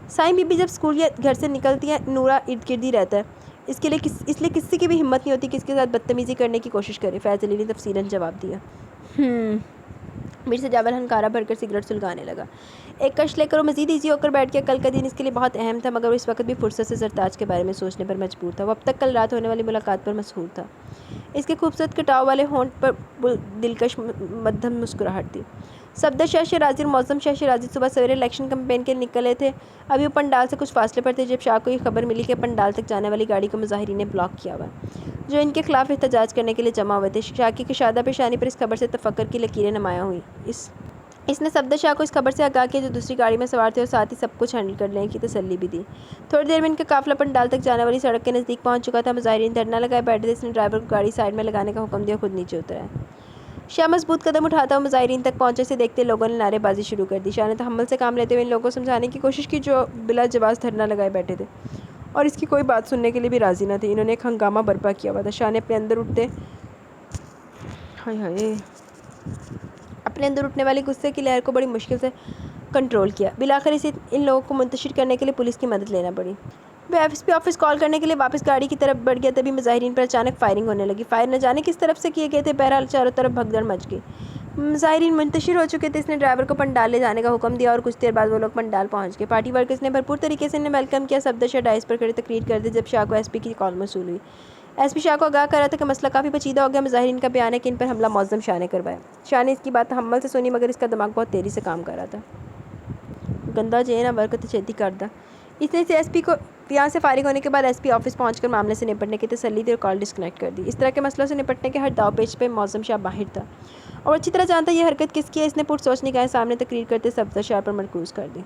سائیں بی بی جب اسکول یا گھر سے نکلتی ہیں نورا ارد گرد ہی رہتا ہے. اس لیے کسی کی بھی ہمت نہیں ہوتی کہ اس کے ساتھ بدتمیزی کرنے کی کوشش کرے. فیض علی نے تفصیلاً جواب دیا. میر سے جاول ہنکارا بھر کر سگریٹ سلگانے لگا. ایک کش لے کر وہ مزید ایزی ہو کر بیٹھ گیا. کل کا دن اس کے لیے بہت اہم تھا مگر وہ اس وقت بھی فرصت سے زرتاج کے بارے میں سوچنے پر مجبور تھا. وہ اب تک کل رات ہونے والی ملاقات پر مسحور تھا. اس کے خوبصورت کٹاؤ والے ہونٹ پر دلکش مدھم مسکراہٹ تھی. صفدر شاہ شیرازی اور معظم شاہ شیرازی صبح سویرے الیکشن کمپین کے نکلے تھے. ابھی وہ پنڈال سے کچھ فاصلے پر تھے جب شاہ کو یہ خبر ملی کہ پنڈال تک جانے والی گاڑی کو مظاہرین نے بلاک کیا ہوا ہے جو ان کے خلاف احتجاج کرنے کے لیے جمع ہوئے تھے. شاہ کی کشادہ پیشانی پر اس خبر سے تفکر کی لکیریں نمایاں ہوئیں. اس نے صفدر شاہ کو اس خبر سے آگاہ کیا جو دوسری گاڑی میں سوار تھے اور ساتھ ہی سب کچھ ہینڈل کر لینے کی تسلی بھی دی. تھوڑی دیر میں ان کا قافلہ پنڈال تک جانے والی سڑک کے نزدیک پہنچ چکا تھا. مظاہرین دھرنا لگائے بیٹھے تھے. اس نے ڈرائیور کو گاڑی سائڈ میں لگانے کا حکم دیا. خود نیچے اترا ہے. شاہ مضبوط قدم اٹھاتا ہوا مظاہرین تک پہنچے. سے دیکھتے لوگوں نے نعرے بازی شروع کر دی. شاہ نے تحمل سے کام لیتے ہوئے ان لوگوں کو سمجھانے کی کوشش کی جو بلا جواز دھرنا لگائے بیٹھے تھے اور اس کی کوئی بات سننے کے لیے بھی راضی نہ تھے. انہوں نے ایک ہنگامہ برپا کیا ہوا تھا. شاہ نے اپنے اندر اٹھنے والی غصے کی لہر کو بڑی مشکل سے کنٹرول کیا. بالآخر اسے ان لوگوں کو منتشر کرنے کے لیے پولیس کی مدد لینا پڑی. وہ ایس پی آفس کال کرنے کے لیے واپس گاڑی کی طرف بڑھ گیا. تبھی مظاہرین پر اچانک فائرنگ ہونے لگی. فائر نہ جانے کس طرف سے کیے گئے تھے. بہرحال چاروں طرف بھگدڑ مچ گئی. مظاہرین منتشر ہو چکے تھے. اس نے ڈرائیور کو پنڈال لے جانے کا حکم دیا اور کچھ دیر بعد وہ لوگ پنڈال پہنچ گئے. پارٹی ورکرز نے بھرپور طریقے سے انہیں ویلکم کیا. صفدر شاہ ڈائز پر کھڑے تقریر کر دی جب شاہ کو ایس پی کی کال موصول ہوئی. ایس پی شاہ کو آگاہ کر رہا تھا کہ مسئلہ کافی پیچیدہ ہو گیا. مظاہرین کا بیان ہے کہ ان پر حملہ معظم شاہ نے کروایا. شاہ نے اس کی بات تحمل سے سنی مگر اس کا دماغ بہت تیزی سے کام کر رہا تھا. گندا جینا برکت چھیتی کر دا. اس نے ایس پی کو یہاں سے فارغ ہونے کے بعد ایس پی آفس پہنچ کر معاملے سے نپٹنے کی تسلی دی اور کال ڈسکنیکٹ کر دی. اس طرح کے مسئلوں سے نپٹنے کے ہر داؤ پیچ پہ معظم شاہ ماہر تھا اور اچھی طرح جانتا یہ حرکت کس کی ہے. اس نے پرسوچ نگاہیں سامنے تقریر کرتے صفدر شاہ پر مرکوز کر دی.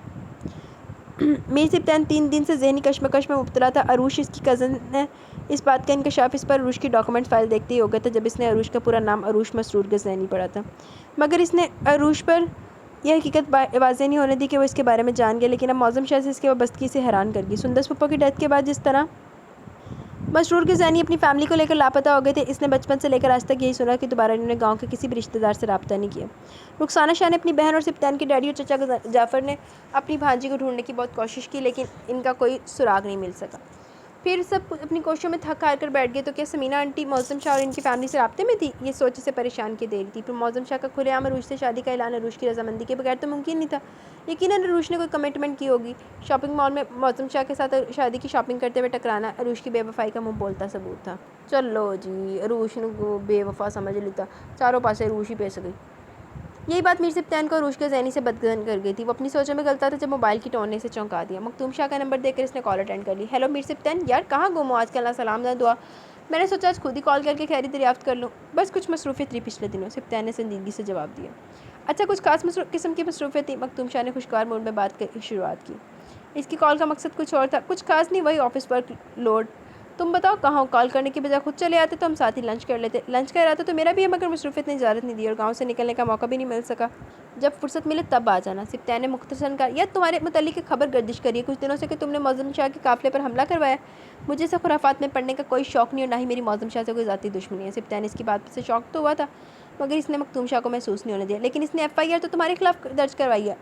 میر سبطان 3 دن سے ذہنی کشمکش میں مبتلا تھا. عروش اس کی کزن ہے. اس بات کا انکشاف اس پر عروش کی ڈاکومنٹ فائل دیکھتے ہی ہو گیا تھا جب اس نے عروش کا پورا نام عروش مسرور غزنوی پڑھا تھا. مگر اس نے عروش پر یہ حقیقت واضح نہیں ہونے دی کہ وہ اس کے بارے میں جان گیا، لیکن اب معظم شاہ سے اس کے وابستگی سے حیران کر گئی۔ سندس پھپھو کی ڈیتھ کے بعد جس طرح مسرور کے ذہنی اپنی فیملی کو لے کر لاپتہ ہو گئے تھے، اس نے بچپن سے لے کر آج تک یہی سنا کہ دوبارہ انہوں نے گاؤں کے کسی بھی رشتہ دار سے رابطہ نہیں کیا۔ رخسانہ شاہ نے اپنی بہن اور سبطین کے ڈیڈی اور چچا جعفر نے اپنی بھانجی کو ڈھونڈنے کی بہت کوشش کی، لیکن ان کا کوئی سراغ نہیں مل سکا۔ پھر سب اپنی کوششوں میں تھک ہار کر بیٹھ گئے تو کیا سمینہ آنٹی معظم شاہ اور ان کی فیملی سے رابطے میں تھی؟ یہ سوچ اسے پریشان کیے دے رہی تھی۔ پھر معظم شاہ کا کھلے عام عروج سے شادی کا اعلان عروج کی رضامندی کے بغیر تو ممکن نہیں تھا۔ یقیناً عروج نے کوئی کمٹمنٹ کی ہوگی۔ شاپنگ مال میں معظم شاہ کے ساتھ شادی کی شاپنگ کرتے ہوئے ٹکرانا عروج کی بے وفائی کا منہ بولتا ثبوت تھا۔ چلو جی، عروج نے بے وفا سمجھ لیتا، چاروں پاسے عروج ہی پیس گئی۔ یہی بات میر سبطین کو عروج کے ذہنی سے بدگن کر گئی تھی۔ وہ اپنی سوچوں میں غلطا تھا جب موبائل کی ٹون نے اسے چونکا دیا۔ مکتوم شاہ کا نمبر دیکھ کر اس نے کال اٹینڈ کر لی۔ ہیلو میر سبطین، یار کہاں گم ہو آج کل؟ نہ سلام نہ دعا۔ میں نے سوچا آج خود ہی کال کر کے خیریت دریافت کر لوں۔ بس کچھ مصروفیت تھی پچھلے دنوں، سبطین نے سنجیدگی سے جواب دیا۔ اچھا، کچھ خاص قسم کی مصروفیت تھی؟ مکتوم شاہ نے خوشگوار موڈ میں بات کی شروعات کی۔ اس کی کال کا مقصد کچھ اور تھا۔ کچھ خاص نہیں، وہی آفس ورک لوڈ۔ تم بتاؤ کہاں ہو؟ کال کرنے کی بجائے خود چلے آتے تو ہم ساتھ ہی لنچ کر لیتے۔ لنچ کا ارادہ تو میرا بھی ہے، مگر مصروفیت نے اجازت نہیں دی اور گاؤں سے نکلنے کا موقع بھی نہیں مل سکا۔ جب فرصت ملے تب آ جانا، سبطین نے مختصراً کہا۔ یا تمہارے متعلق ایک خبر گردش کری ہے کچھ دنوں سے کہ تم نے معظم شاہ کے قافلے پر حملہ کروایا۔ مجھے اسے خرافات میں پڑھنے کا کوئی شوق نہیں اور نہ ہی میری معظم شاہ سے کوئی ذاتی دشمنی ہے۔ سبطین اس کی بات سے شاک تو ہوا تھا، مگر اس نے مکتوم شاہ کو محسوس نہیں ہونے دیا۔ لیکن اس نے ایف آئی آر تو تمہارے خلاف درج کروائی ہے،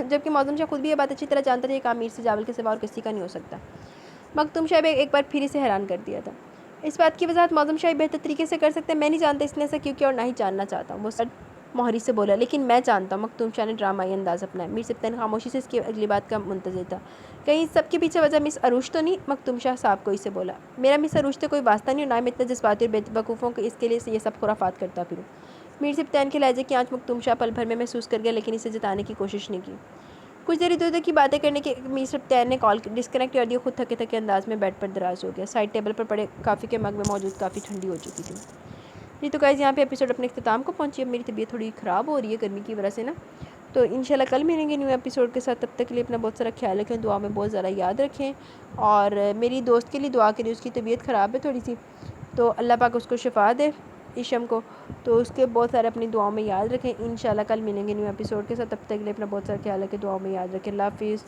جبکہ معظم شاہ خود بھی یہ بات اچھی طرح جانتا تھا، یہ کام میر سے جاول کے سوا اور کسی کا نہیں ہو سکتا۔ مکتوم شاہ ایک بار پھر اسے حیران کر دیا تھا۔ اس بات کی وضاحت معظم شاہ بہتر طریقے سے کر سکتے ہیں۔ میں نہیں جانتا اس نے ایسا کیوں کیا اور نہ ہی جاننا چاہتا ہوں، وہ سرد مہری سے بولا۔ لیکن میں جانتا ہوں، مکتوم شاہ نے ڈرامائی انداز اپنایا۔ میر سبطین خاموشی سے اس کی اگلی بات کا منتظر تھا۔ کہیں سب کے پیچھے وجہ مس عروج تو نہیں؟ مکتوم شاہ صاحب کو اسے بولا۔ میرا مس عروج سے کوئی واسطہ نہیں اور نہ میں اتنا جذباتی اور بے وقوفوں کے اس کے لیے یہ سب خرافات کرتا پھروں۔ میر سبطین کے لہجے کی آنچ مکتوم شاہ پل بھر میں محسوس کر گیا، لیکن اسے جتانے کی کوشش نہیں کی۔ کچھ دیر ادھر ادھر کی باتیں کرنے کے میر سبطین نے کال ڈسکنیکٹ کر دی اور خود تھکے تھکے انداز میں بیڈ پر دراز ہو گیا۔ سائڈ ٹیبل پر پڑے کافی کے مگ میں موجود کافی ٹھنڈی ہو چکی تھی۔ جی تو گائز، یہاں پہ ایپیسوڈ اپنے اختتام کو پہنچی۔ اب میری طبیعت تھوڑی خراب ہو رہی ہے گرمی کی وجہ سے نا، تو انشاءاللہ کل ملیں گے نیو ایپیسوڈ کے ساتھ۔ تب تک کے لیے اپنا بہت سارا خیال رکھیں، دعا میں بہت زیادہ یاد رکھیں، اور میری دوست کے لیے دعا کریں، اس کی طبیعت خراب ہے تھوڑی سی، تو اللہ پاک اس کو شفا دے ایشم کو، تو اس کے بہت سارے اپنی دعاؤں میں یاد رکھیں۔ انشاءاللہ کل ملیں گے نیو ایپیسوڈ کے ساتھ، تب تک کے لیے اپنا بہت سارا خیال رکھیں، دعاؤں میں یاد رکھیں۔ اللہ حافظ۔